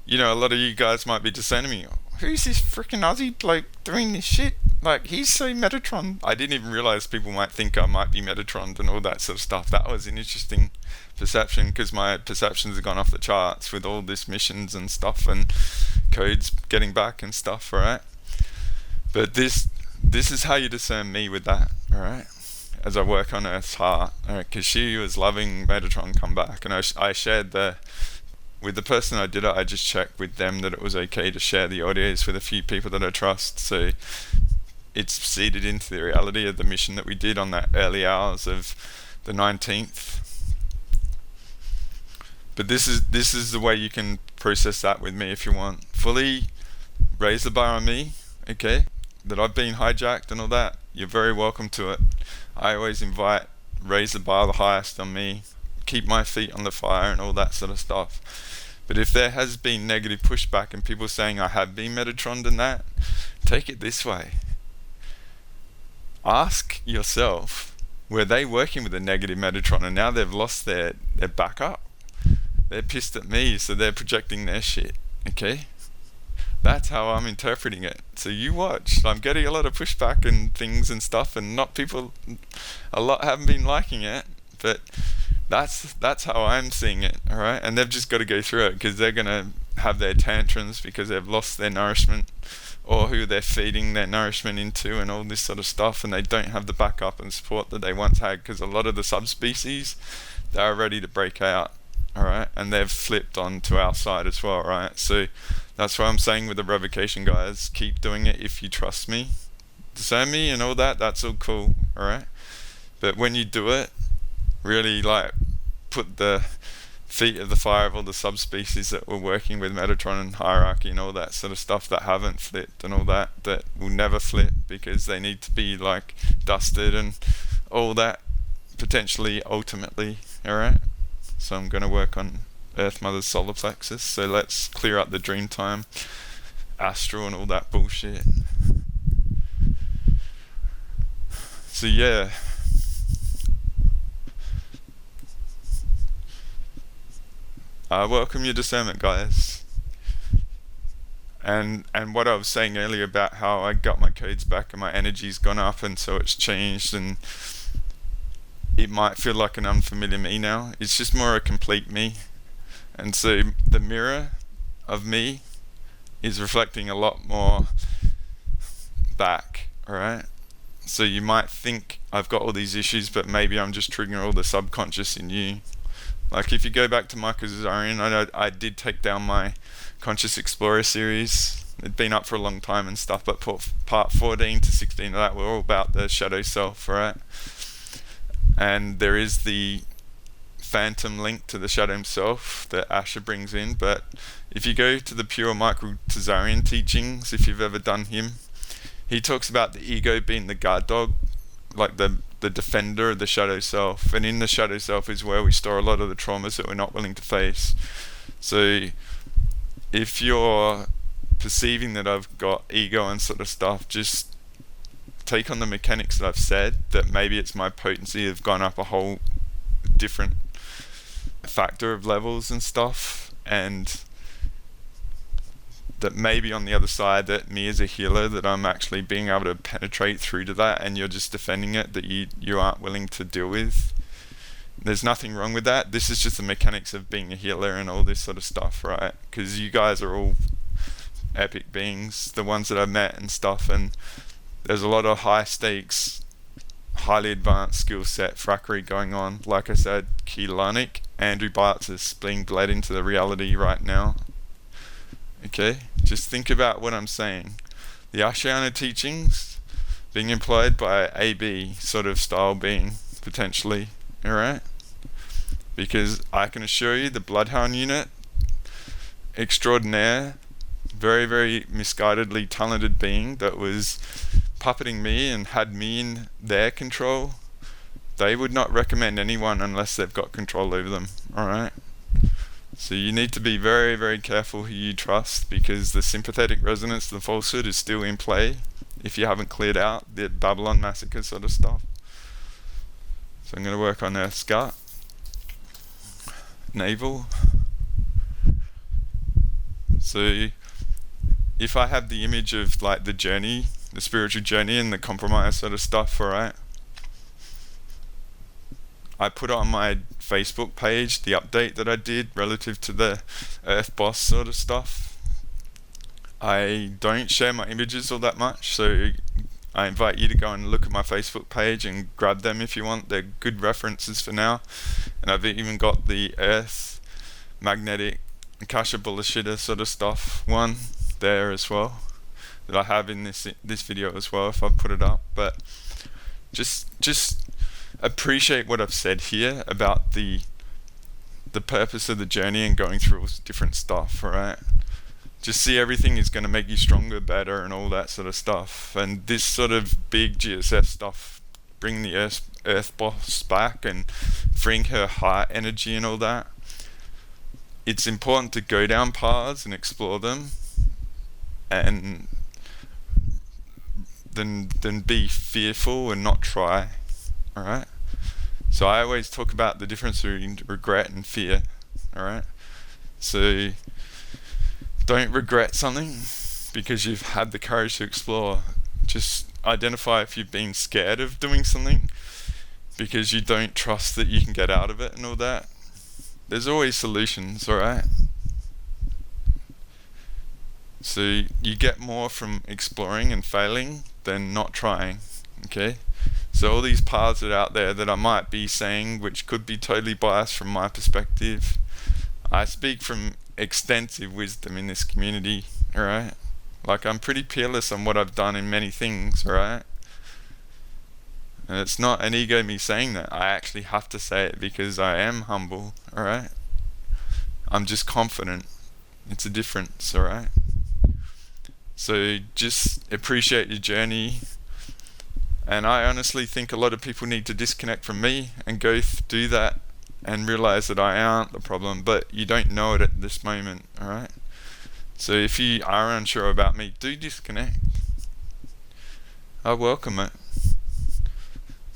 a lot of you guys might be discerning me. Who's this freaking Aussie bloke doing this shit? Like, he's so Metatron. I didn't even realize people might think I might be Metatron and all that sort of stuff. That was an interesting perception, because my perceptions have gone off the charts with all this missions and stuff and codes getting back and stuff, alright? But this is how you discern me with that, alright? As I work on Earth's heart, because she was loving Metatron come back, and I shared with the person I did it, I just checked with them that it was okay to share the audios with a few people that I trust. So it's seeded into the reality of the mission that we did on that early hours of the 19th. But this is the way you can process that with me if you want. Fully raise the bar on me, okay? That I've been hijacked and all that. You're very welcome to it. I always raise the bar the highest on me. Keep my feet on the fire and all that sort of stuff. But if there has been negative pushback and people saying I have been Metatroned and that, take it this way. Ask yourself, were they working with a negative Metatron and now they've lost their backup? They're pissed at me, so they're projecting their shit, okay? That's how I'm interpreting it. So you watch. I'm getting a lot of pushback and things and stuff, and a lot haven't been liking it, but that's how I'm seeing it, alright? And they've just got to go through it, because they're going to have their tantrums because they've lost their nourishment, or who they're feeding their nourishment into and all this sort of stuff, and they don't have the backup and support that they once had, because a lot of the subspecies, they are ready to break out, alright? And they've flipped onto our side as well, right? So that's why I'm saying with the revocation guys, keep doing it if you trust me. Discern me and all that, that's all cool, alright? But when you do it, really like put the feet of the fire of all the subspecies that we're working with, Metatron and hierarchy and all that sort of stuff that haven't flipped and all that will never flip, because they need to be like dusted and all that potentially ultimately, alright? So I'm going to work on Earth Mother's solar plexus, so let's clear up the dream time, astral and all that bullshit. So yeah, welcome your discernment, guys. And what I was saying earlier about how I got my codes back and my energy's gone up, and so it's changed, and it might feel like an unfamiliar me now. It's just more a complete me. And so the mirror of me is reflecting a lot more back, alright? So you might think I've got all these issues, but maybe I'm just triggering all the subconscious in you. Like if you go back to Michael Zarian, I know I did take down my Conscious Explorer series. It'd been up for a long time and stuff, but part 14 to 16 of that were all about the shadow self, right? And there is the phantom link to the shadow himself that Asher brings in, but if you go to the pure Michael Tazarian teachings, if you've ever done him, he talks about the ego being the guard dog, like the defender of the shadow self, and in the shadow self is where we store a lot of the traumas that we're not willing to face. So if you're perceiving that I've got ego and sort of stuff, just take on the mechanics that I've said, that maybe it's my potency have gone up a whole different factor of levels and stuff, and that maybe on the other side, that me as a healer, that I'm actually being able to penetrate through to that, and you're just defending it, that you aren't willing to deal with. There's nothing wrong with that. This is just the mechanics of being a healer and all this sort of stuff, right? Because you guys are all epic beings, the ones that I've met and stuff, and there's a lot of high stakes, highly advanced skill set frackery going on. Like I said, Keylanic, Andrew Bartz is being bled into the reality right now. Okay, just think about what I'm saying. The Ashiana teachings being employed by AB sort of style being, potentially, alright? Because I can assure you the Bloodhound unit, extraordinaire, very, very misguidedly talented being that was puppeting me and had me in their control, they would not recommend anyone unless they've got control over them, alright? So you need to be very, very careful who you trust, because the sympathetic resonance, the falsehood is still in play if you haven't cleared out the Babylon massacre sort of stuff. So I'm going to work on Earth's gut, navel. So if I have the image of like the journey, the spiritual journey and the compromise sort of stuff, alright? I put on my Facebook page the update that I did relative to the Earth Boss sort of stuff. I don't share my images all that much, so I invite you to go and look at my Facebook page and grab them if you want. They're good references for now. And I've even got the Earth magnetic Akasha bullshitter sort of stuff one there as well, that I have in this video as well if I put it up. But just appreciate what I've said here about the purpose of the journey and going through all different stuff, alright? Just see everything is going to make you stronger, better, and all that sort of stuff. And this sort of big GSF stuff, bringing the Earth Boss back and freeing her heart energy and all that, it's important to go down paths and explore them, and then be fearful and not try. Alright? So I always talk about the difference between regret and fear. Alright? So don't regret something because you've had the courage to explore. Just identify if you've been scared of doing something because you don't trust that you can get out of it and all that. There's always solutions, alright? So you get more from exploring and failing than not trying. Okay? So all these paths that are out there that I might be saying, which could be totally biased from my perspective, I speak from extensive wisdom in this community, alright? Like, I'm pretty peerless on what I've done in many things, alright? And it's not an ego me saying that. I actually have to say it because I am humble, alright? I'm just confident. It's a difference, alright? So just appreciate your journey. And I honestly think a lot of people need to disconnect from me and go do that and realize that I aren't the problem, but you don't know it at this moment, alright? So if you are unsure about me, do disconnect. I welcome it.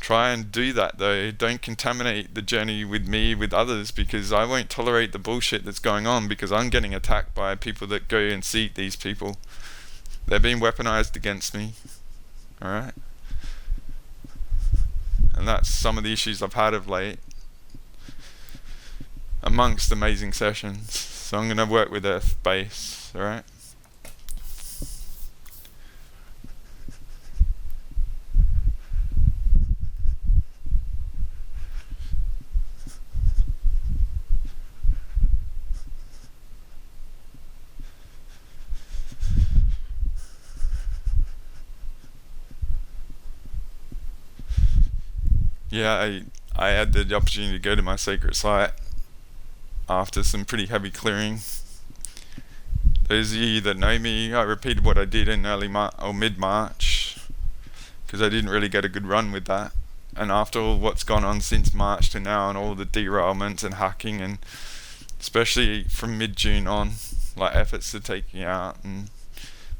Try and do that though. Don't contaminate the journey with me, with others, because I won't tolerate the bullshit that's going on, because I'm getting attacked by people that go and see these people. They're being weaponized against me, alright? And that's some of the issues I've had of late, amongst amazing sessions. So I'm going to work with Earth Base, alright? Yeah, I had the opportunity to go to my sacred site after some pretty heavy clearing. Those of you that know me, I repeated what I did in mid-March, because I didn't really get a good run with that. And after all what's gone on since March to now, and all the derailments and hacking, and especially from mid-June on, like efforts to take me out, and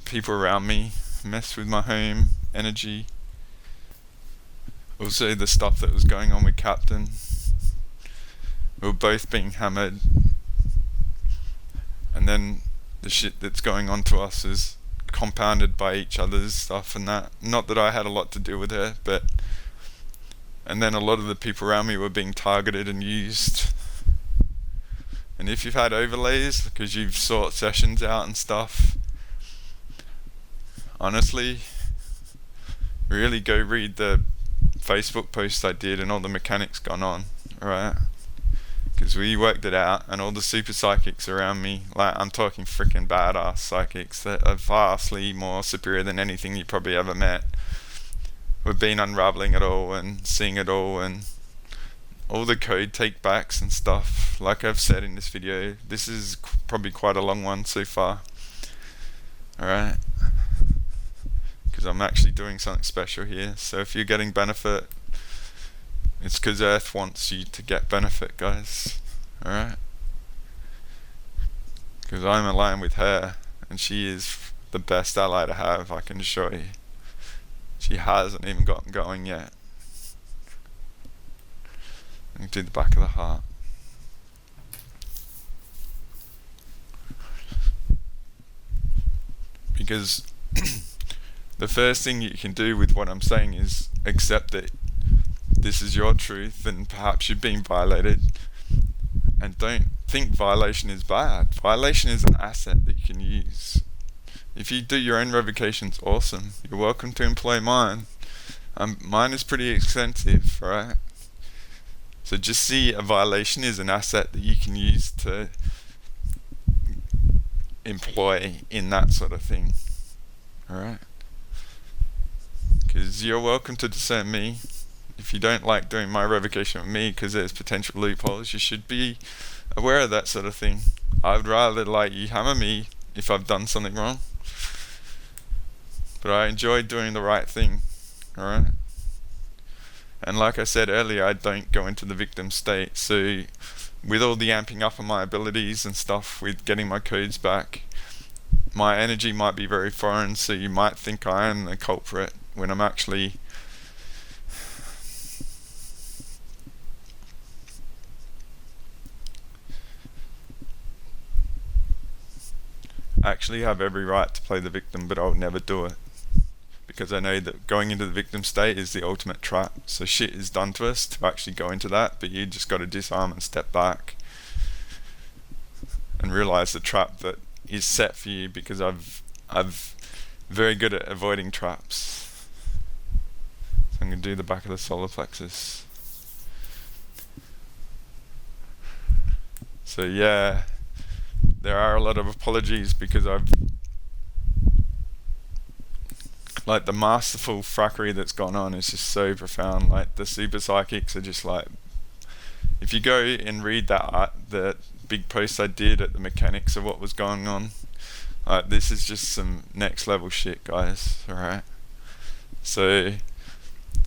people around me mess with my home energy. Also the stuff that was going on with Captain. We were both being hammered. And then the shit that's going on to us is compounded by each other's stuff and that. Not that I had a lot to do with her, but... And then a lot of the people around me were being targeted and used. And if you've had overlays, because you've sought sessions out and stuff, honestly, really go read the Facebook post I did and all the mechanics gone on, alright? Because we worked it out, and all the super psychics around me, like, I'm talking freaking badass psychics that are vastly more superior than anything you probably ever met. We've been unraveling it all and seeing it all, and all the code take backs and stuff. Like I've said in this video, this is probably quite a long one so far, alright? Because I'm actually doing something special here. So if you're getting benefit, it's because Earth wants you to get benefit, guys, alright? Because I'm aligned with her, and she is the best ally to have, I can assure you. She hasn't even gotten going yet. Let me do the back of the heart. Because the first thing you can do with what I'm saying is accept that this is your truth and perhaps you're being violated, and don't think violation is bad. Violation is an asset that you can use. If you do your own revocations, awesome. You're welcome to employ mine. Mine is pretty extensive, right? So just see a violation is an asset that you can use to employ in that sort of thing, alright? Because you're welcome to discern me. If you don't like doing my revocation with me because there's potential loopholes, you should be aware of that sort of thing. I would rather like you hammer me if I've done something wrong. But I enjoy doing the right thing, alright? And like I said earlier, I don't go into the victim state, so with all the amping up of my abilities and stuff, with getting my codes back, my energy might be very foreign, so you might think I am the culprit when I'm actually have every right to play the victim, but I'll never do it. Because I know that going into the victim state is the ultimate trap. So shit is done to us to actually go into that, but you just got to disarm and step back and realize the trap that is set for you, because I'm very good at avoiding traps. I'm going to do the back of the solar plexus. So yeah, there are a lot of apologies because like the masterful frackery that's gone on is just so profound. Like the super psychics are just like, if you go and read that big post I did at the mechanics of what was going on, like this is just some next level shit, guys. Alright, so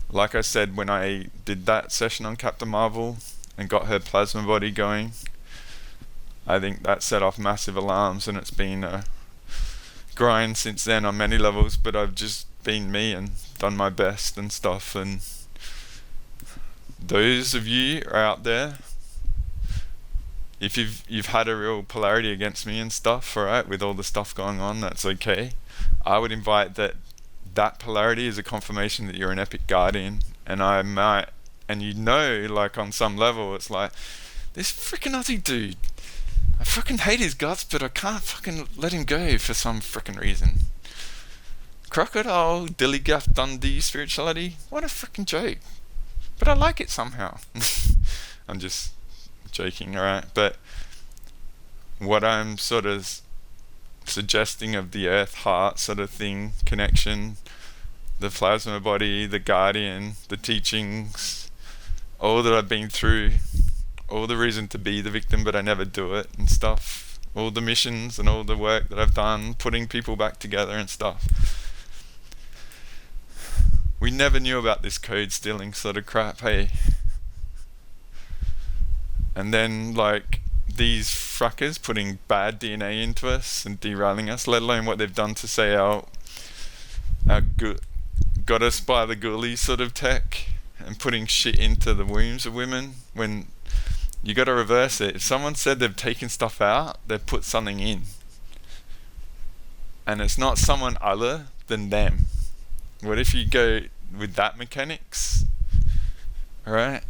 like I said, when I did that session on Captain Marvel and got her plasma body going, I think that set off massive alarms, and it's been a grind since then on many levels, but I've just been me and done my best and stuff. And those of you are out there, if you've had a real polarity against me and stuff, alright, with all the stuff going on, that's okay. I would invite that polarity is a confirmation that you're an epic guardian, and you know, like on some level, it's like, this freaking Aussie dude, I fucking hate his guts, but I can't fucking let him go for some freaking reason. Crocodile, Dillygaff, Dundee spirituality, what a freaking joke. But I like it somehow. I'm just joking, alright? But what I'm sort of suggesting of the earth heart sort of thing, connection, the plasma body, the guardian, the teachings, all that I've been through, all the reason to be the victim but I never do it and stuff, all the missions and all the work that I've done putting people back together and stuff. We never knew about this code stealing sort of crap, hey? And then like these frackers putting bad DNA into us and derailing us, let alone what they've done to say our got us by the ghoulie sort of tech and putting shit into the wombs of women, when you got to reverse it. If someone said they've taken stuff out, they've put something in, and it's not someone other than them. What if you go with that mechanics, alright,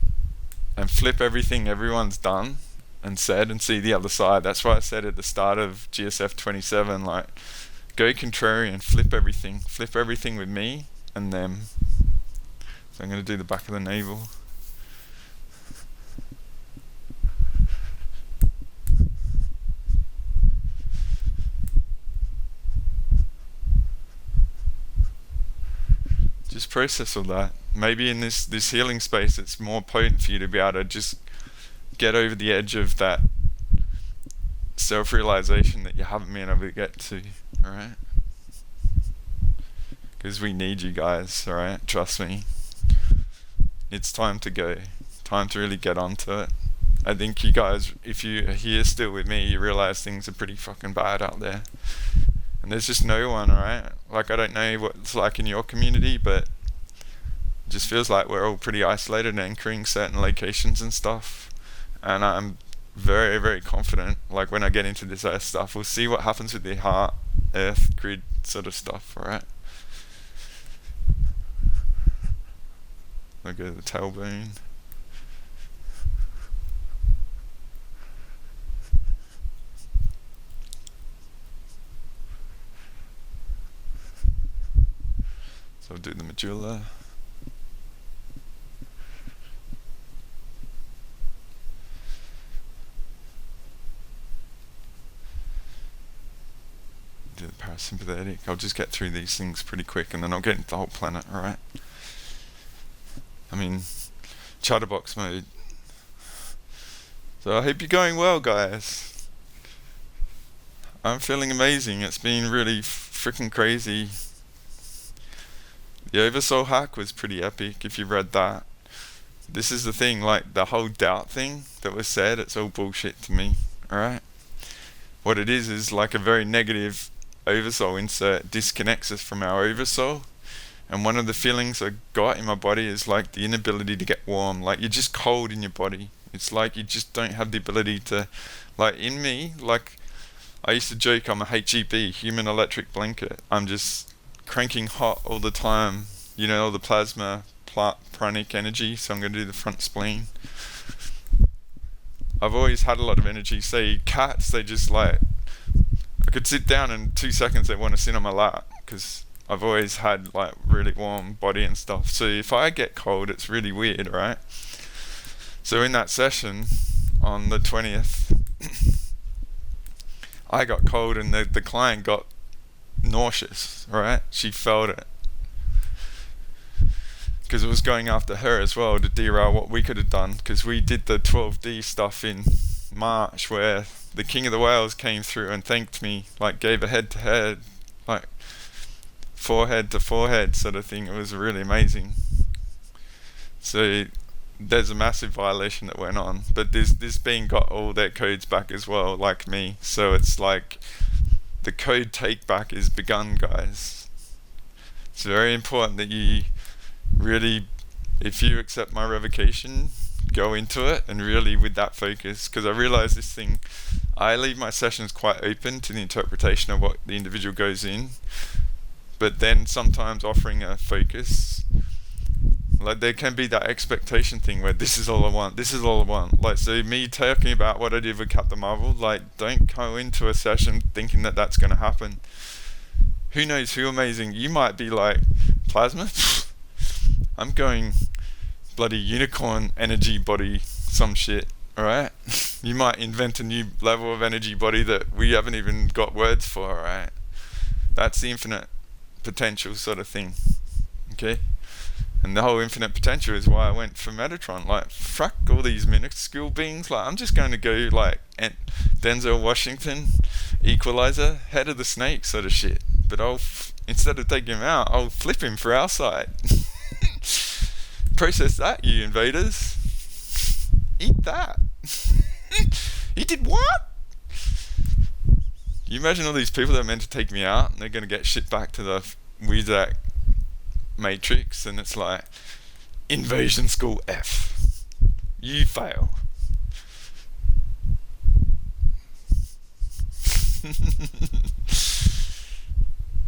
and flip everything everyone's done and said and see the other side? That's why I said at the start of GSF 27, like, go contrarian, flip everything with me and them. So I'm going to do the back of the navel. Just process all that. Maybe in this healing space it's more potent for you to be able to just get over the edge of that self-realization that you haven't been able to get to, alright? Because we need you guys, alright? Trust me. It's time to go. Time to really get onto it. I think you guys, if you're here still with me, you realize things are pretty fucking bad out there. And there's just no one, alright? Like, I don't know what it's like in your community, but it just feels like we're all pretty isolated and anchoring certain locations and stuff. And I'm very, very confident, like, when I get into this earth stuff, we'll see what happens with the heart, earth, grid sort of stuff, alright? Look at the tailbone. So I'll do the medulla. Do the parasympathetic. I'll just get through these things pretty quick and then I'll get into the whole planet, alright? I mean, chatterbox mode. So I hope you're going well, guys. I'm feeling amazing. It's been really freaking crazy. The Oversoul hack was pretty epic if you read that. This is the thing, like the whole doubt thing that was said, it's all bullshit to me, alright? What it is like a very negative Oversoul insert disconnects us from our Oversoul. And one of the feelings I got in my body is like the inability to get warm, like you're just cold in your body. It's like you just don't have the ability to, like in me, like I used to joke I'm a HEB, human electric blanket. I'm just cranking hot all the time, you know, all the plasma, pranic energy, so I'm going to do the front spleen. I've always had a lot of energy. Say cats, they just like, I could sit down in 2 seconds they want to sit on my lap, because I've always had like really warm body and stuff. So if I get cold, it's really weird, right? So in that session on the 20th, I got cold and the client got nauseous, right? She felt it. Because it was going after her as well to derail what we could have done. Because we did the 12D stuff in March where the King of the Whales came through and thanked me, like gave a head-to-head, like forehead to forehead sort of thing. It was really amazing. So there's a massive violation that went on, but this being got all their codes back as well, like me. So it's like the code take back is begun, guys. It's very important that you really, if you accept my revocation, go into it and really with that focus, because I realize this thing, I leave my sessions quite open to the interpretation of what the individual goes in, but then sometimes offering a focus, like there can be that expectation thing where this is all I want, this is all I want. Like, so me talking about what I did with Captain Marvel, like don't go into a session thinking that that's going to happen. Who knows who amazing, you might be like, plasma? I'm going bloody unicorn energy body some shit, alright? You might invent a new level of energy body that we haven't even got words for, alright? That's the infinite potential sort of thing, okay? And the whole infinite potential is why I went for Metatron. Like, fuck all these minuscule beings. Like, I'm just going to go like Denzel Washington, Equalizer, head of the snake sort of shit. But instead of taking him out, I'll flip him for our side. Process that, you invaders. Eat that. He did what? You imagine all these people that are meant to take me out and they're going to get shit back to the Weezak Matrix, and it's like, invasion school F. You fail.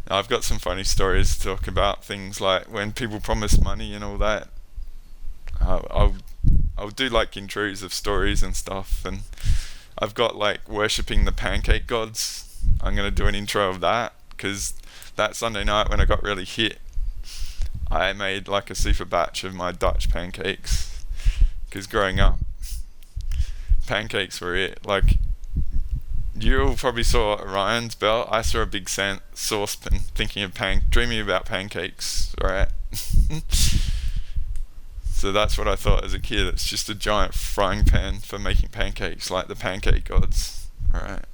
I've got some funny stories to talk about, things like when people promise money and all that. I'll do like intros of stories and stuff, and I've got like worshipping the pancake gods. I'm going to do an intro of that, because that Sunday night when I got really hit, I made like a super batch of my Dutch pancakes, because growing up, pancakes were it. Like, you all probably saw Orion's belt. I saw a big saucepan thinking of dreaming about pancakes, right? So that's what I thought as a kid. It's just a giant frying pan for making pancakes, like the pancake gods, alright?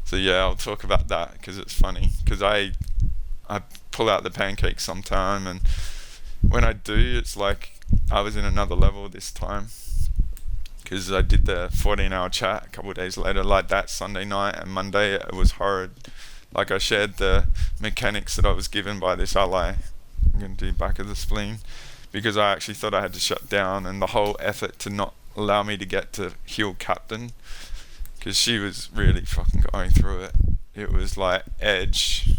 So yeah, I'll talk about that because it's funny, because I pull out the pancakes sometime, and when I do, it's like I was in another level this time, because I did the 14-hour chat a couple of days later, like that Sunday night, and Monday it was horrid. Like, I shared the mechanics that I was given by this ally. I'm going to do back of the spleen, because I actually thought I had to shut down, and the whole effort to not allow me to get to heal Captain, because she was really fucking going through it. It was like edge,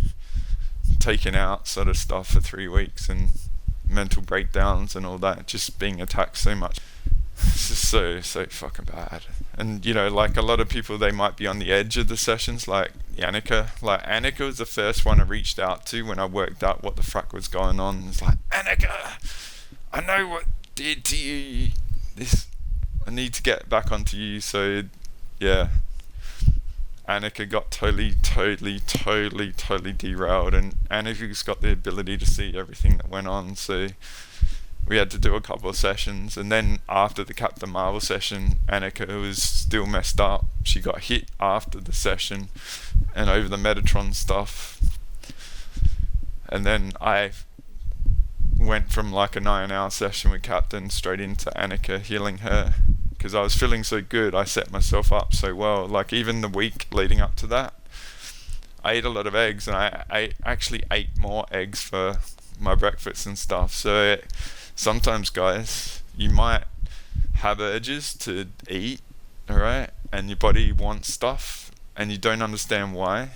taken out sort of stuff for 3 weeks, and mental breakdowns and all that, just being attacked so much. It's just so fucking bad. And you know, like a lot of people, they might be on the edge of the sessions, like Annika. Like, Annika was the first one I reached out to when I worked out what the fuck was going on. It's like, Annika, I know what did to you. I need to get back onto you. So yeah, Annika got totally derailed, and Annika's got the ability to see everything that went on, so we had to do a couple of sessions. And then after the Captain Marvel session, Annika was still messed up. She got hit after the session and over the Metatron stuff, and then I went from like a 9-hour session with Captain straight into Annika, healing her, because I was feeling so good. I set myself up so well. Like, even the week leading up to that, I ate a lot of eggs, and I actually ate more eggs for my breakfast and stuff. So sometimes, guys, you might have urges to eat, alright, and your body wants stuff and you don't understand why,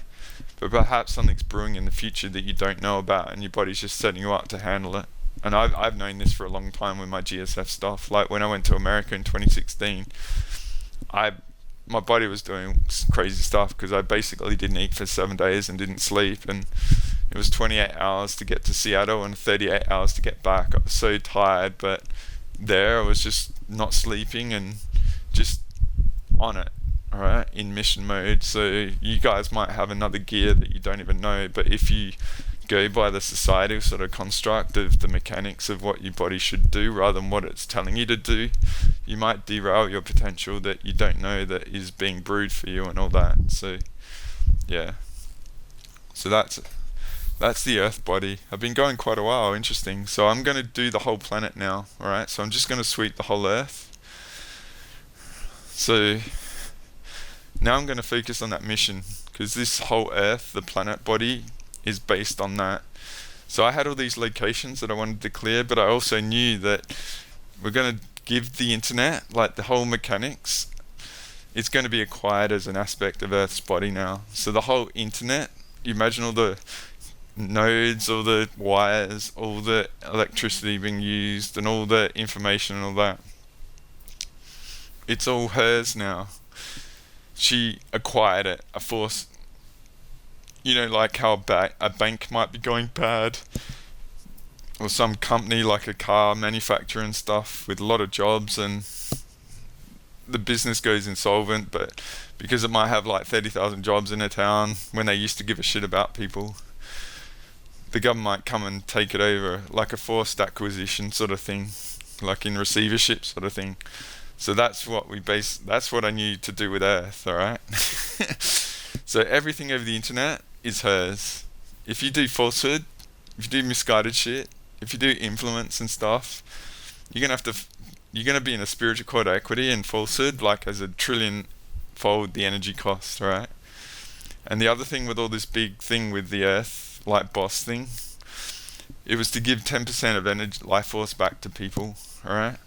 but perhaps something's brewing in the future that you don't know about, and your body's just setting you up to handle it. And I've known this for a long time with my GSF stuff. Like, when I went to America in 2016, my body was doing crazy stuff because I basically didn't eat for 7 days and didn't sleep, and It was 28 hours to get to Seattle and 38 hours to get back. I was so tired, but there I was just not sleeping and just on it, alright, in mission mode. So you guys might have another gear that you don't even know, but if you go by the societal sort of construct of the mechanics of what your body should do rather than what it's telling you to do, you might derail your potential that you don't know that is being brewed for you and all that. So yeah, so that's the Earth body. I've been going quite a while. Interesting. So I'm going to do the whole planet now. Alright, so I'm just going to sweep the whole Earth. So now I'm going to focus on that mission, because this whole Earth, the planet body, is based on that. So I had all these locations that I wanted to clear, but I also knew that we're going to give the internet, like the whole mechanics, it's going to be acquired as an aspect of Earth's body now. So the whole internet, you imagine all the nodes, all the wires, all the electricity being used, and all the information and all that. It's all hers now. She acquired it, a force. You know, like how a bank might be going bad, or some company like a car manufacturer and stuff with a lot of jobs, and the business goes insolvent, but because it might have like 30,000 jobs in a town when they used to give a shit about people, the government might come and take it over, like a forced acquisition sort of thing, like in receivership sort of thing. So that's what that's what I knew to do with Earth, alright? So everything over the internet is hers. If you do falsehood, if you do misguided shit, if you do influence and stuff, you're gonna be in a spiritual quota equity and falsehood, like as a trillion-fold the energy cost, right? And the other thing with all this big thing with the Earth, like boss thing, it was to give 10% of energy, life force back to people, alright?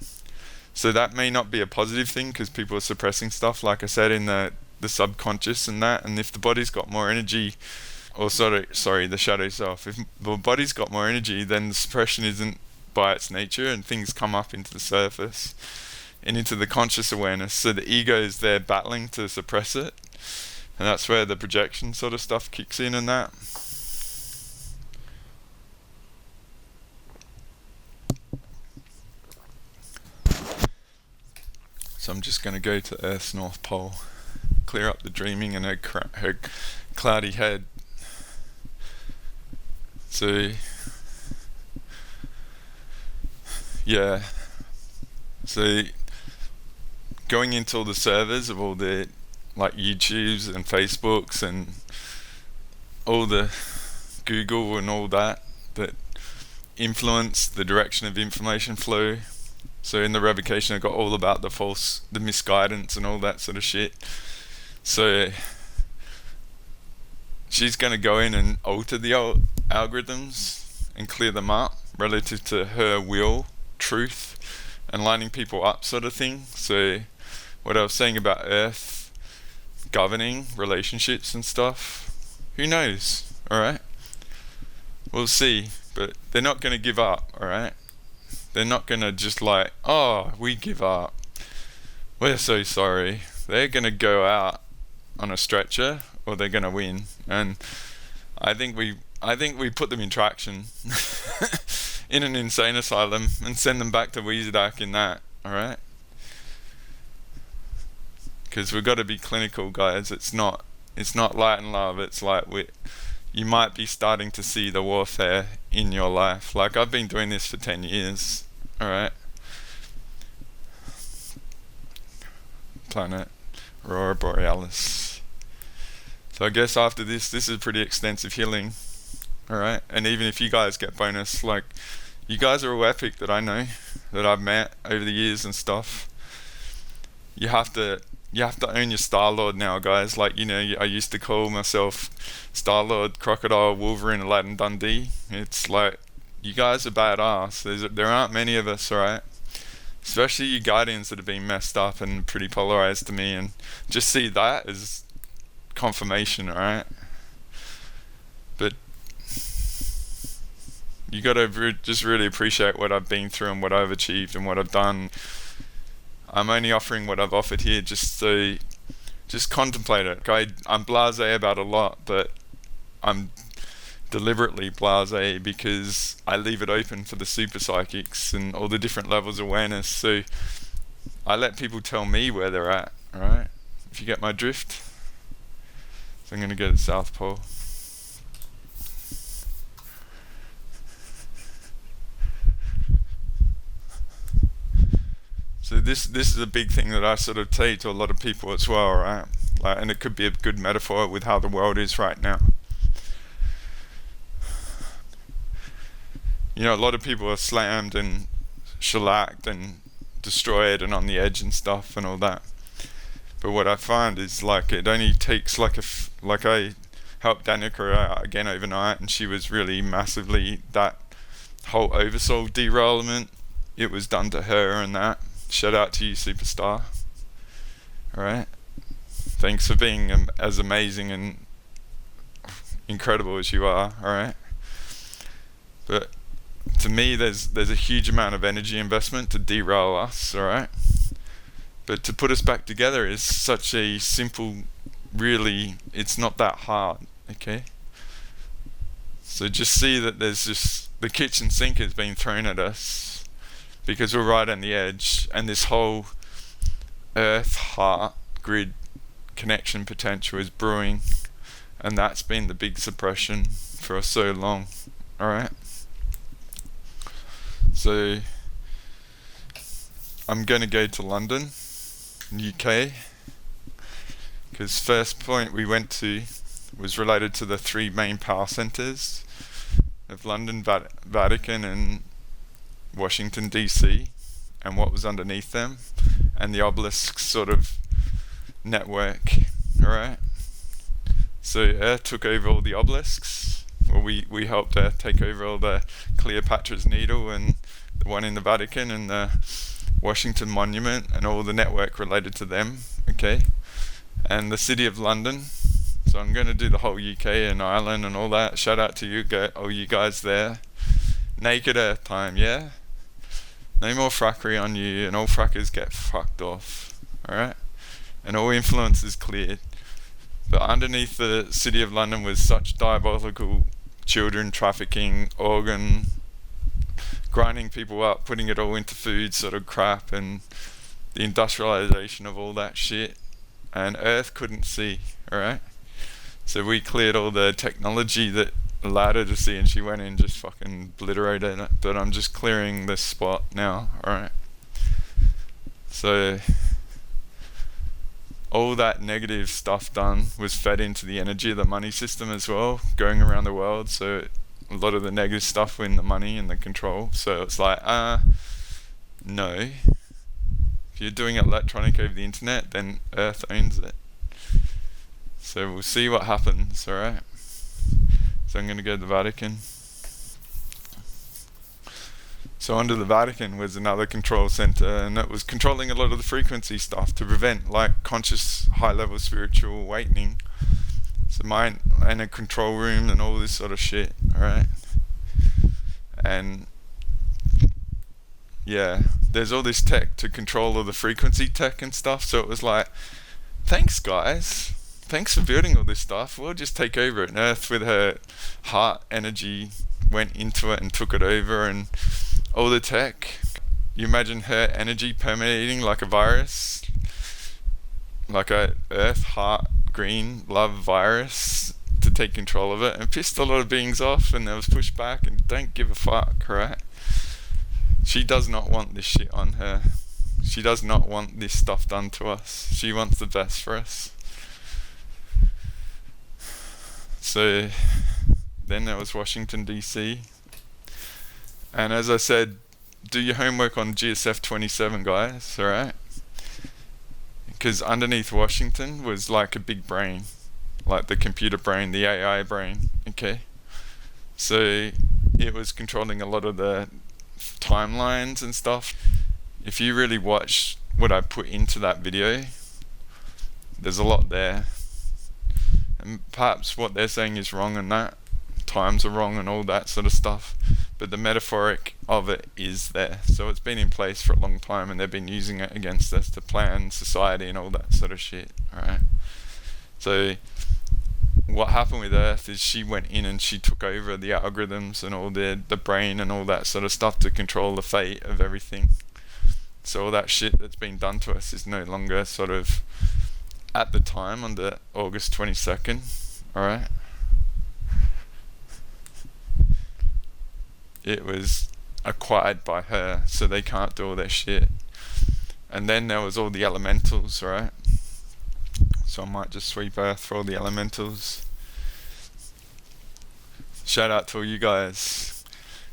So that may not be a positive thing because people are suppressing stuff, like I said, in the subconscious and that. And if the body's got more energy, or sorry, the shadow self, if the body's got more energy, then the suppression isn't by its nature, and things come up into the surface and into the conscious awareness. So the ego is there battling to suppress it, and that's where the projection sort of stuff kicks in and that. So I'm just going to go to Earth's North Pole, clear up the dreaming in her cloudy head. So, yeah. So, going into all the servers of all the, like, YouTubes and Facebooks and all the Google and all that influence the direction of information flow. So in the revocation I got all about the misguidance and all that sort of shit. So she's going to go in and alter the algorithms and clear them up relative to her will, truth, and lining people up sort of thing. So what I was saying about Earth governing relationships and stuff, who knows, alright? We'll see, but they're not going to give up, alright? They're not going to just like, oh, we give up, we're so sorry. They're going to go out on a stretcher, or they're going to win. And I think we put them in traction in an insane asylum and send them back to Weezerdak in that, alright? Because we've got to be clinical, guys. It's not light and love. It's like you might be starting to see the warfare in your life. Like, I've been doing this for 10 years, alright? Planet Aurora Borealis. So I guess after this is pretty extensive healing, alright? And even if you guys get bonus, like, you guys are all epic that I know, that I've met over the years and stuff. You have to own your Star-Lord now, guys. Like, you know, I used to call myself Star-Lord, Crocodile, Wolverine, Aladdin, Dundee. It's like, you guys are badass. There aren't many of us, alright? Especially you Guardians that have been messed up and pretty polarized to me, and just see that as confirmation, alright? But you gotta just really appreciate what I've been through and what I've achieved and what I've done. I'm only offering what I've offered here just contemplate it. I'm blasé about a lot, but I'm deliberately blasé because I leave it open for the super psychics and all the different levels of awareness. So I let people tell me where they're at, alright? If you get my drift. So I'm going to go to the South Pole. So this is a big thing that I sort of say to a lot of people as well, right? Like, and it could be a good metaphor with how the world is right now. You know, a lot of people are slammed and shellacked and destroyed and on the edge and stuff and all that. But what I find is, like, it only takes like I helped Danica out again overnight, and she was really massively, that whole oversoul derailment, it was done to her and that. Shout out to you, superstar. Alright? Thanks for being as amazing and incredible as you are, alright? But to me, there's a huge amount of energy investment to derail us, alright? But to put us back together is such a simple, really, it's not that hard, okay? So just see that there's just, the kitchen sink has been thrown at us because we're right on the edge, and this whole earth, heart, grid connection potential is brewing, and that's been the big suppression for so long, alright? So I'm going to go to London, UK, because first point we went to was related to the three main power centers of London, Vatican and Washington DC, and what was underneath them, and the obelisk sort of network, alright? So Earth took over all the obelisks. Well, we helped Earth take over all the Cleopatra's Needle and the one in the Vatican and the Washington Monument and all the network related to them, okay? And the City of London. So I'm going to do the whole UK and Ireland and all that. Shout out to you, all you guys there. Naked Earth time, yeah? No more frackery on you, and all frackers get fucked off, alright? And all influence is cleared. But underneath the City of London was such diabolical children trafficking, organ, grinding people up, putting it all into food sort of crap, and the industrialization of all that shit. And Earth couldn't see, alright? So we cleared all the technology that allowed her to see, and she went in and just fucking obliterated it. But I'm just clearing this spot now, alright? So all that negative stuff done was fed into the energy of the money system as well, going around the world. So a lot of the negative stuff in the money and the control. So it's like, no. If you're doing electronic over the internet, then Earth owns it. So we'll see what happens, alright? So I'm going to go to the Vatican. So under the Vatican was another control center, and it was controlling a lot of the frequency stuff to prevent like conscious high-level spiritual awakening. So mine, and a control room and all this sort of shit, alright? And yeah, there's all this tech to control all the frequency tech and stuff. So it was like, thanks guys, thanks for building all this stuff, we'll just take over it. And Earth with her heart energy went into it and took it over, and all the tech, you imagine her energy permeating like a virus, like a Earth heart green love virus to take control of it, and pissed a lot of beings off, and there was pushback, and don't give a fuck, right? She does not want this shit on her. She does not want this stuff done to us. She wants the best for us. So then there was Washington DC, and as I said, do your homework on GSF 27, guys, alright? Because underneath Washington was like a big brain, like the computer brain, the AI brain, okay? So it was controlling a lot of the timelines and stuff. If you really watch what I put into that video, there's a lot there. And perhaps what they're saying is wrong, and that times are wrong and all that sort of stuff, but the metaphoric of it is there. So it's been in place for a long time, and they've been using it against us to plan society and all that sort of shit, alright? So what happened with Earth is she went in and she took over the algorithms and all the brain and all that sort of stuff to control the fate of everything. So all that shit that's been done to us is no longer sort of, at the time, on the August 22nd, alright? It was acquired by her, so they can't do all their shit. And then there was all the elementals, right? So I might just sweep Earth for all the elementals. Shout out to all you guys,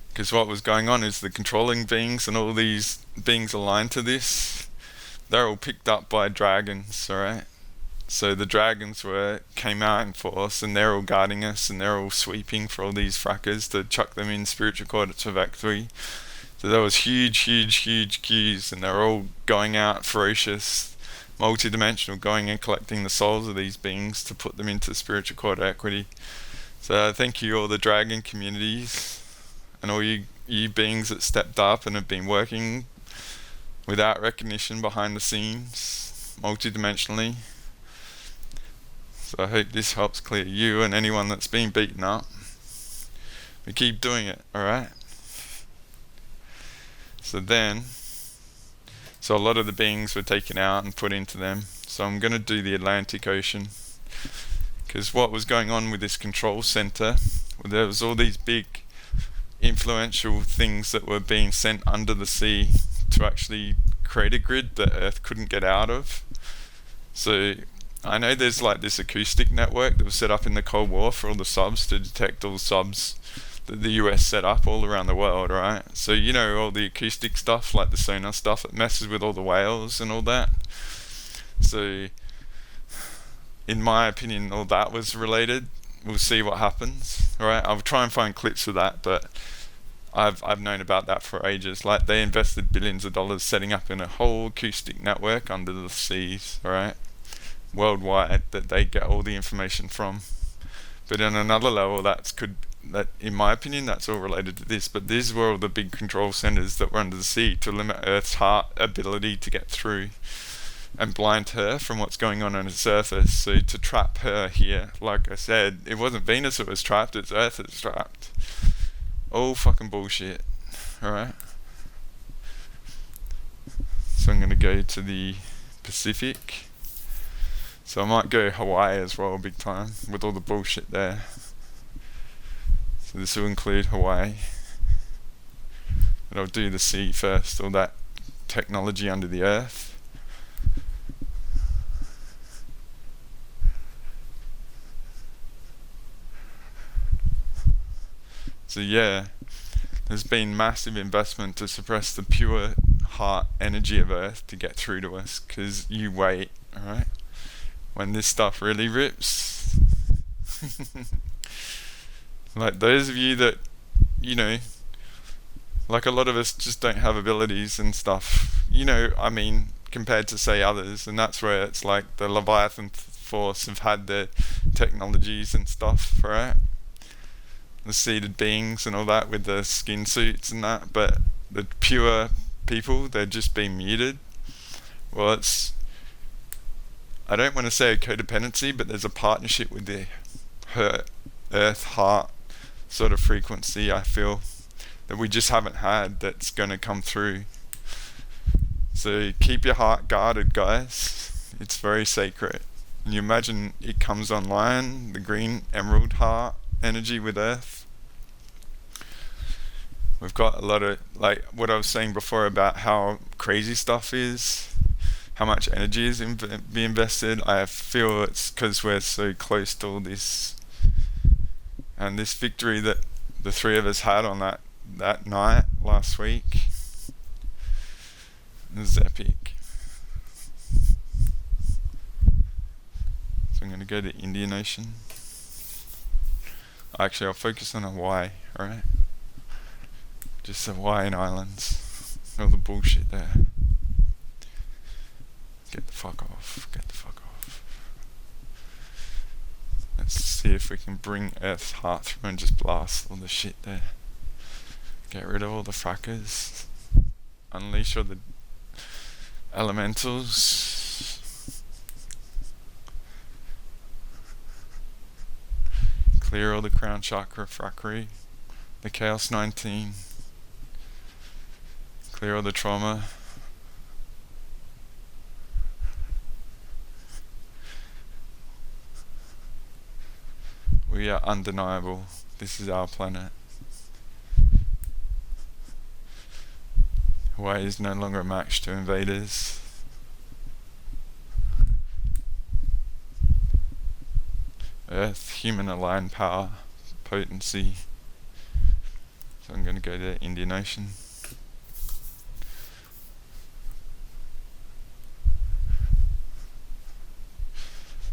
because what was going on is the controlling beings and all these beings aligned to this, they're all picked up by dragons, alright? So the dragons came out in force, and they're all guarding us, and they're all sweeping for all these frackers to chuck them in spiritual coordinates of victory. So there was huge queues, and they're all going out ferocious, multi-dimensional, going and collecting the souls of these beings to put them into spiritual coordinate equity. So thank you all the dragon communities, and all you beings that stepped up and have been working without recognition behind the scenes, multi-dimensionally. So I hope this helps clear you and anyone that's been beaten up. We keep doing it, alright? So a lot of the beings were taken out and put into them. So I'm going to do the Atlantic Ocean. Because what was going on with this control center, well, there was all these big influential things that were being sent under the sea to actually create a grid that Earth couldn't get out of. So I know there's like this acoustic network that was set up in the Cold War for all the subs to detect all the subs that the US set up all around the world, right? So you know all the acoustic stuff, like the sonar stuff, that messes with all the whales and all that. So in my opinion, all that was related. We'll see what happens, alright? I'll try and find clips of that, but I've known about that for ages. Like, they invested billions of dollars setting up in a whole acoustic network under the seas, alright? Worldwide, that they get all the information from. But on another level, that in my opinion, that's all related to this. But these were all the big control centers that were under the sea to limit Earth's ability to get through and blind her from what's going on the surface. So to trap her here, like I said, it wasn't Venus that was trapped, it's Earth that's trapped. All fucking bullshit, alright? So I'm gonna go to the Pacific. So I might go Hawaii as well, big time, with all the bullshit there. So this will include Hawaii. But I'll do the sea first, all that technology under the earth. So yeah, there's been massive investment to suppress the pure heart energy of Earth to get through to us, because you wait, alright? When this stuff really rips. Like those of you that, you know, like a lot of us just don't have abilities and stuff, you know, I mean, compared to say others, and that's where it's like the Leviathan Force have had their technologies and stuff, right? The seeded beings and all that with the skin suits and that, but the pure people, they're just being muted. Well, it's, I don't want to say a codependency, but there's a partnership with the earth heart sort of frequency, I feel, that we just haven't had, that's going to come through. So keep your heart guarded, guys. It's very sacred. And you imagine it comes online, the green emerald heart energy with Earth. We've got a lot of, like what I was saying before about how crazy stuff is, how much energy is be invested. I feel it's because we're so close to all this, and this victory that the three of us had on that night last week is epic. So I'm going to go to Indian Ocean. Actually, I'll focus on Hawaii, alright? Just the Hawaiian Islands. All the bullshit there. Get the fuck off. Get the fuck off. Let's see if we can bring Earth's heart through and just blast all the shit there. Get rid of all the frackers. Unleash all the elementals. Clear all the crown chakra frackery, the chaos 19. Clear all the trauma. We are undeniable. This is our planet. Hawaii is no longer a match to invaders. Earth, human aligned power, potency. So I'm going to go to Indian Ocean.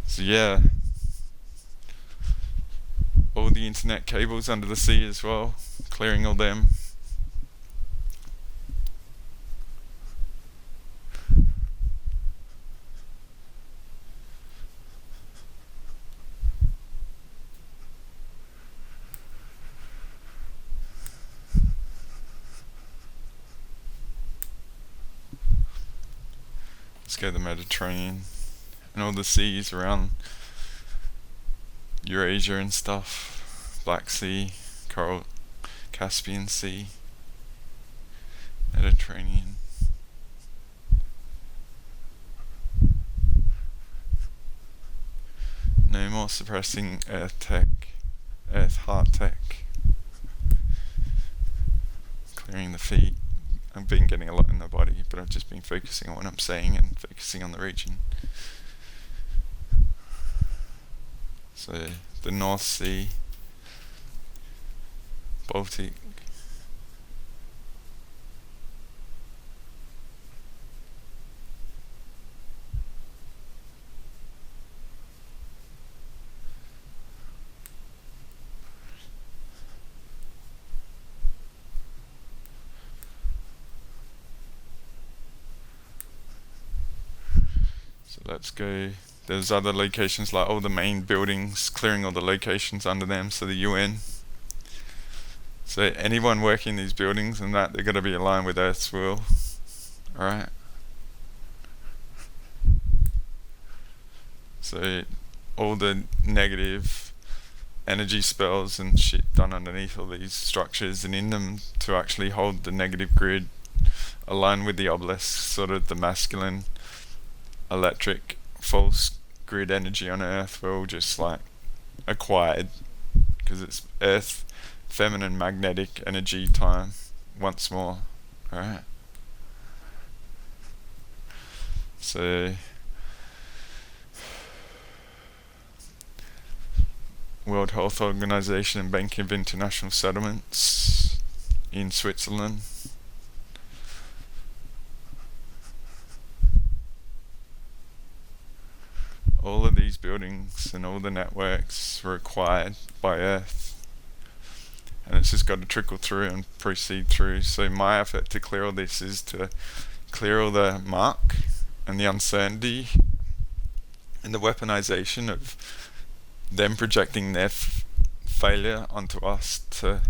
So yeah, all the internet cables under the sea as well, clearing all them. Let's go to the Mediterranean and all the seas around Eurasia and stuff. Black Sea, Coral, Caspian Sea, Mediterranean. No more suppressing earth tech, earth heart tech. Clearing the feet. I've been getting a lot in the body, but I've just been focusing on what I'm saying and focusing on the region. So the North Sea, Baltic, so let's go. There's other locations like all the main buildings, clearing all the locations under them, so the UN. So anyone working in these buildings and that, they're going to be aligned with Earth's will. Alright? So all the negative energy spells and shit done underneath all these structures and in them to actually hold the negative grid, align with the obelisk, sort of the masculine, electric, false grid energy on Earth. We're all just like acquired because it's Earth, feminine magnetic energy time once more. Alright, so World Health Organization and Bank of International Settlements in Switzerland. All of these buildings and all the networks were acquired by Earth, and it's just got to trickle through and proceed through. So my effort to clear all this is to clear all the muck and the uncertainty and the weaponization of them projecting their failure onto us, to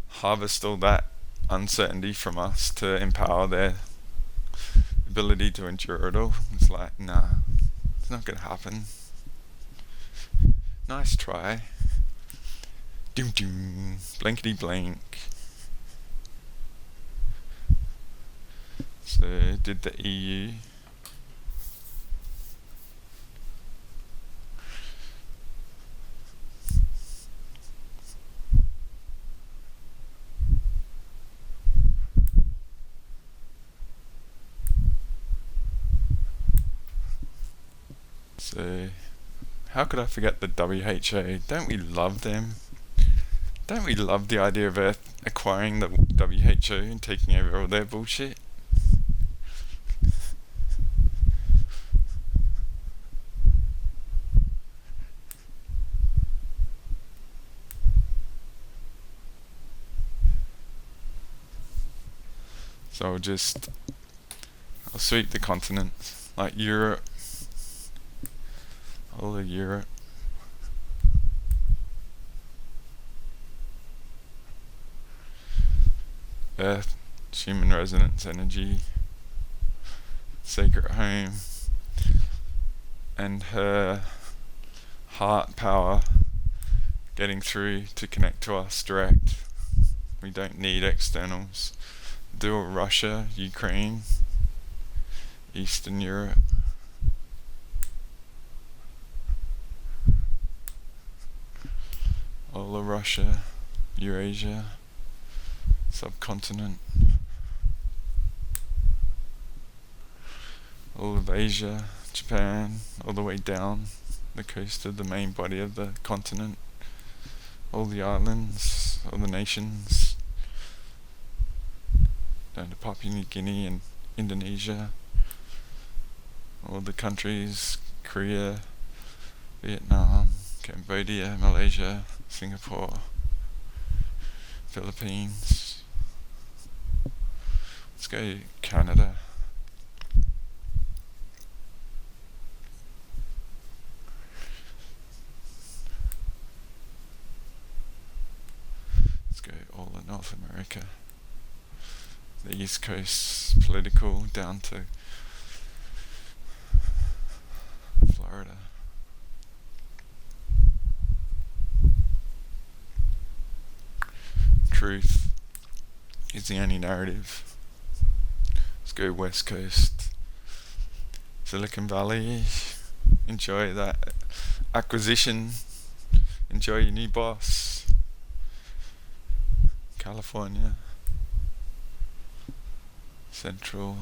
harvest all that uncertainty from us, to empower their ability to endure it all. It's like, nah, it's not gonna happen. Nice try. Doom doom. Blankety blank. So did the EU. So, how could I forget the WHO? Don't we love them? Don't we love the idea of Earth acquiring the WHO and taking over all their bullshit? So I'll sweep the continents, like Europe, all of Europe. Earth, human resonance energy, sacred home, and her heart power getting through to connect to us direct. We don't need externals. Do Russia, Ukraine, Eastern Europe. All of Russia, Eurasia, subcontinent, all of Asia, Japan, all the way down the coast of the main body of the continent, all the islands, all the nations, down to Papua New Guinea and Indonesia, all the countries, Korea, Vietnam, Cambodia, Malaysia, Singapore, Philippines. Let's go Canada. Let's go all of North America. The East Coast, political, down to Florida. Truth is the only narrative. Let's go West Coast, Silicon Valley. Enjoy that acquisition. Enjoy your new boss. California, Central.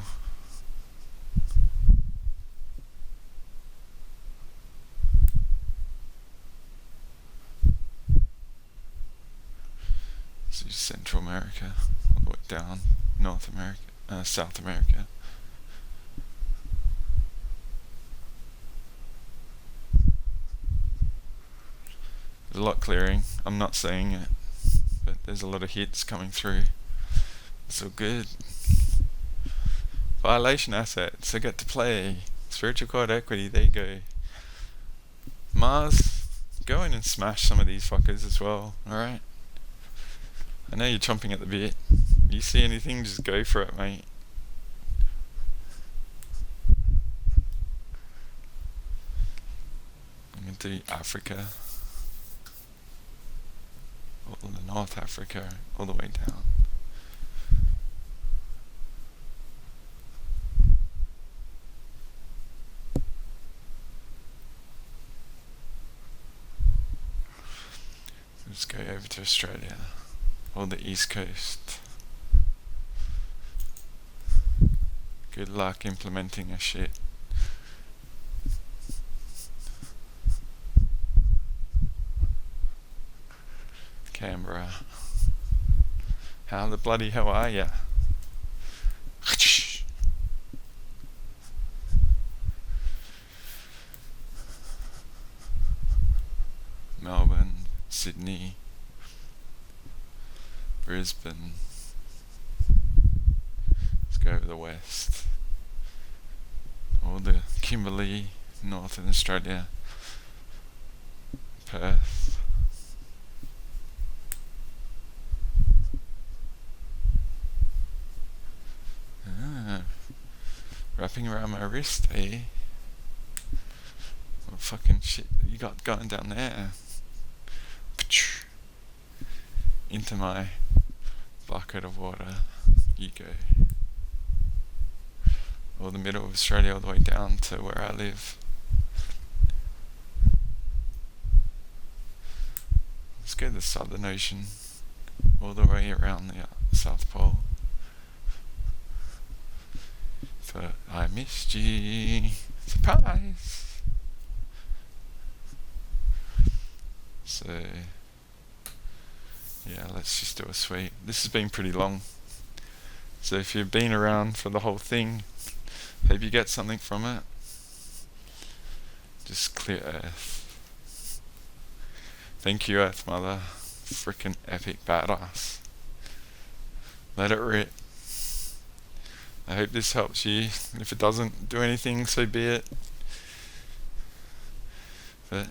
Central America, all the way down, North America, South America. There's a lot clearing. I'm not saying it, but there's a lot of hits coming through. It's all good. Violation assets, I get to play. Spiritual cord equity, there you go. Mars, go in and smash some of these fuckers as well, alright? I know you're chomping at the bit. You see anything, just go for it, mate. I'm going to do Africa. All the North Africa, all the way down. Let's go over to Australia. Or the East Coast. Good luck implementing a shit. Canberra. How the bloody hell are ya? Melbourne, Sydney, Brisbane. Let's go over the west. All the Kimberley, Northern Australia, Perth. Wrapping around my wrist, eh? What fucking shit you got going down there? Into my bucket of water you go. Or the middle of Australia all the way down to where I live. Let's go to the Southern Ocean all the way around the South Pole. For I missed you. Surprise! So yeah, let's just do a sweep. This has been pretty long, so if you've been around for the whole thing, hope you get something from it. Just clear Earth. Thank you, Earth Mother. Frickin' epic badass. Let it rip. I hope this helps you. If it doesn't do anything, so be it. But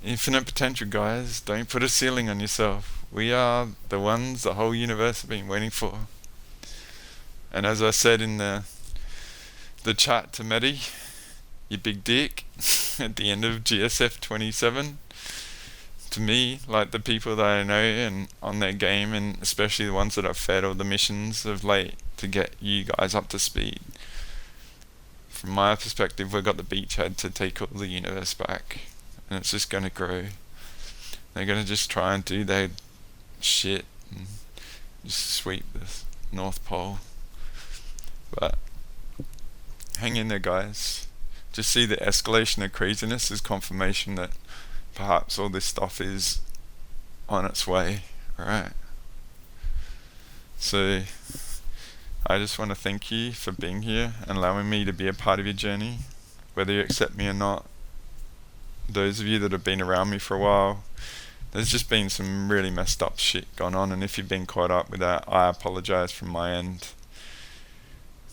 infinite potential, guys. Don't put a ceiling on yourself. We are the ones the whole universe has been waiting for. And as I said in the chat to Medi, you big dick, at the end of GSF 27, to me, like the people that I know and on their game, and especially the ones that I've fed all the missions of late to get you guys up to speed. From my perspective, we've got the beachhead to take all the universe back, and it's just going to grow. They're going to just try and do their shit and just sweep the North Pole. But hang in there, guys. Just see the escalation of craziness as confirmation that perhaps all this stuff is on its way. Alright. So I just want to thank you for being here and allowing me to be a part of your journey, whether you accept me or not. Those of you that have been around me for a while, there's just been some really messed up shit going on, and if you've been caught up with that, I apologize from my end.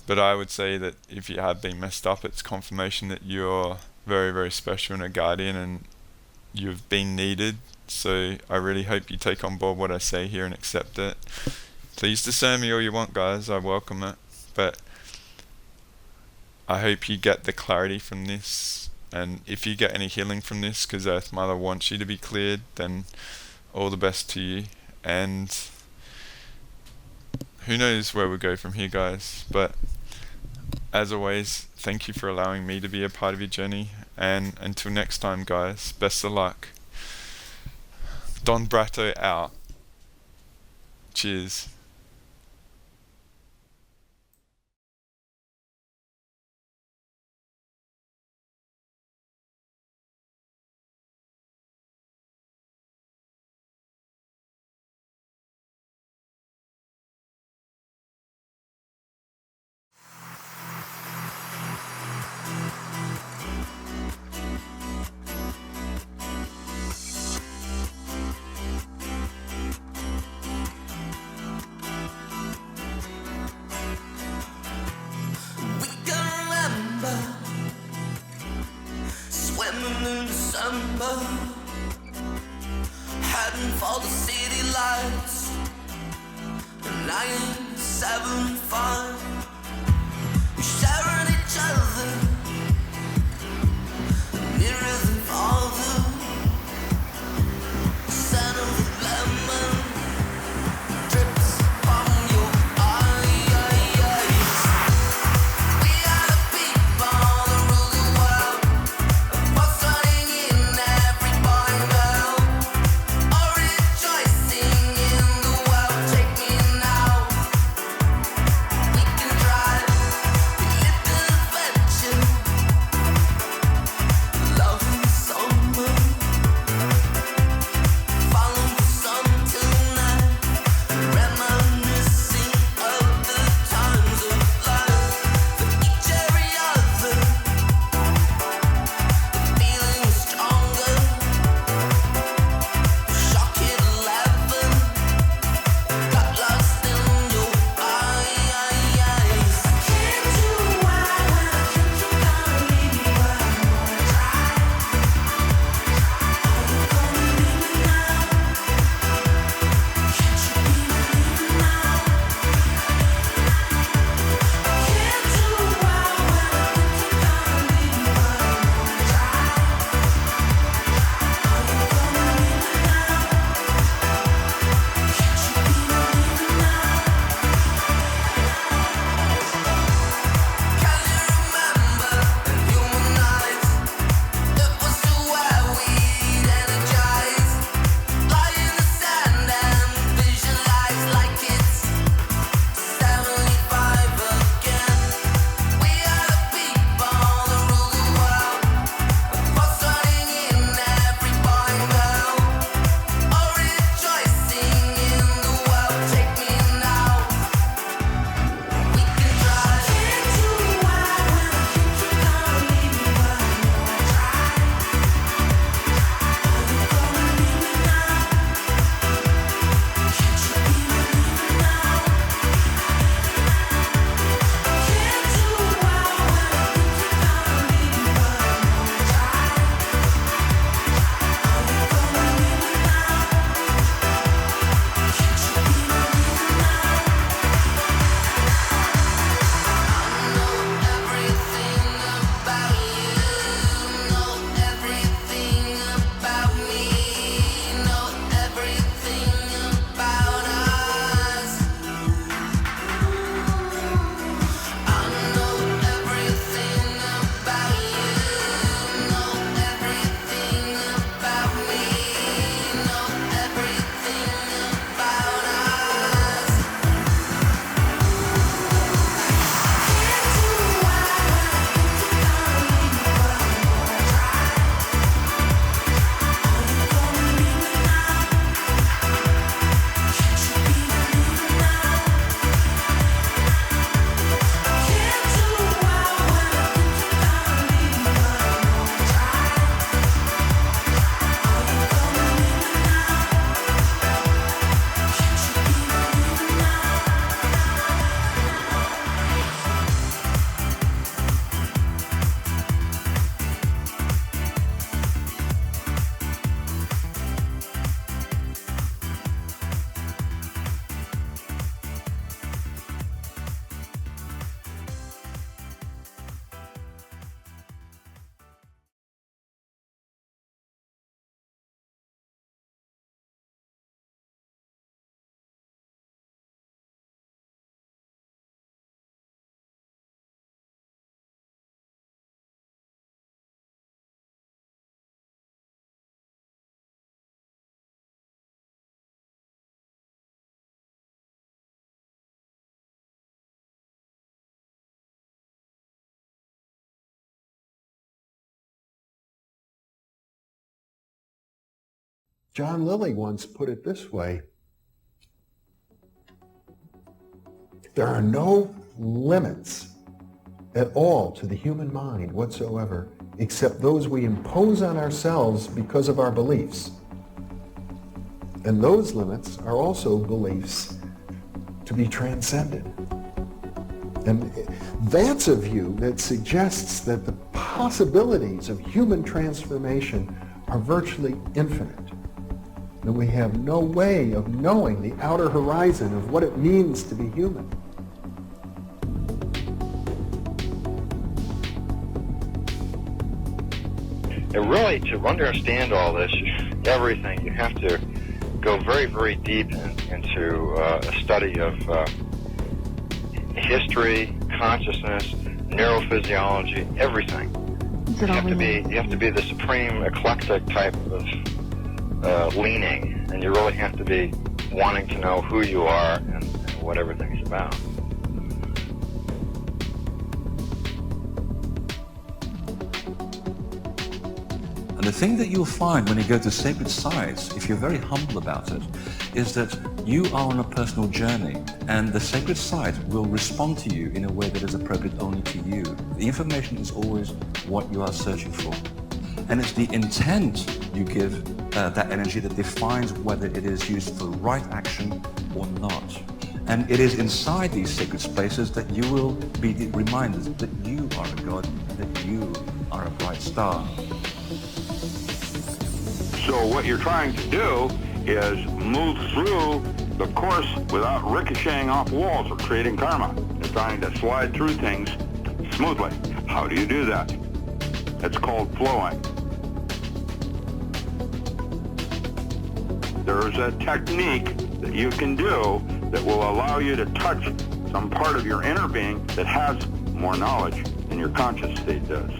But I would say that if you have been messed up, it's confirmation that you're very, very special and a guardian, and you've been needed. So I really hope you take on board what I say here and accept it. Please discern me all you want, guys. I welcome it. But I hope you get the clarity from this. And if you get any healing from this, because Earth Mother wants you to be cleared, then all the best to you. And who knows where we'll go from here, guys. But as always, thank you for allowing me to be a part of your journey. And until next time, guys, best of luck. Don Bratto out. Cheers. Heading for the city lights, 975. We're sharing each other, mirrors and father. Scent of lemon drips from your eyes. We are the people that rule the world, fostering in every boy and girl. Rejoicing in the world, take me now. We can drive, we live John Lilly once put it this way: there are no limits at all to the human mind whatsoever, except those we impose on ourselves because of our beliefs. And those limits are also beliefs to be transcended. And that's a view that suggests that the possibilities of human transformation are virtually infinite. And we have no way of knowing the outer horizon of what it means to be human. And really, to understand all this, everything, you have to go very, very deep into a study of history, consciousness, neurophysiology, everything. You have to be the supreme eclectic type of leaning, and you really have to be wanting to know who you are and what everything's about. And the thing that you'll find when you go to sacred sites, if you're very humble about it, is that you are on a personal journey, and the sacred site will respond to you in a way that is appropriate only to you. The information is always what you are searching for. And it's the intent you give that energy that defines whether it is used for right action or not. And it is inside these sacred spaces that you will be reminded that you are a god, that you are a bright star. So what you're trying to do is move through the course without ricocheting off walls or creating karma. You're trying to slide through things smoothly. How do you do that? It's called flowing. There's a technique that you can do that will allow you to touch some part of your inner being that has more knowledge than your conscious state does.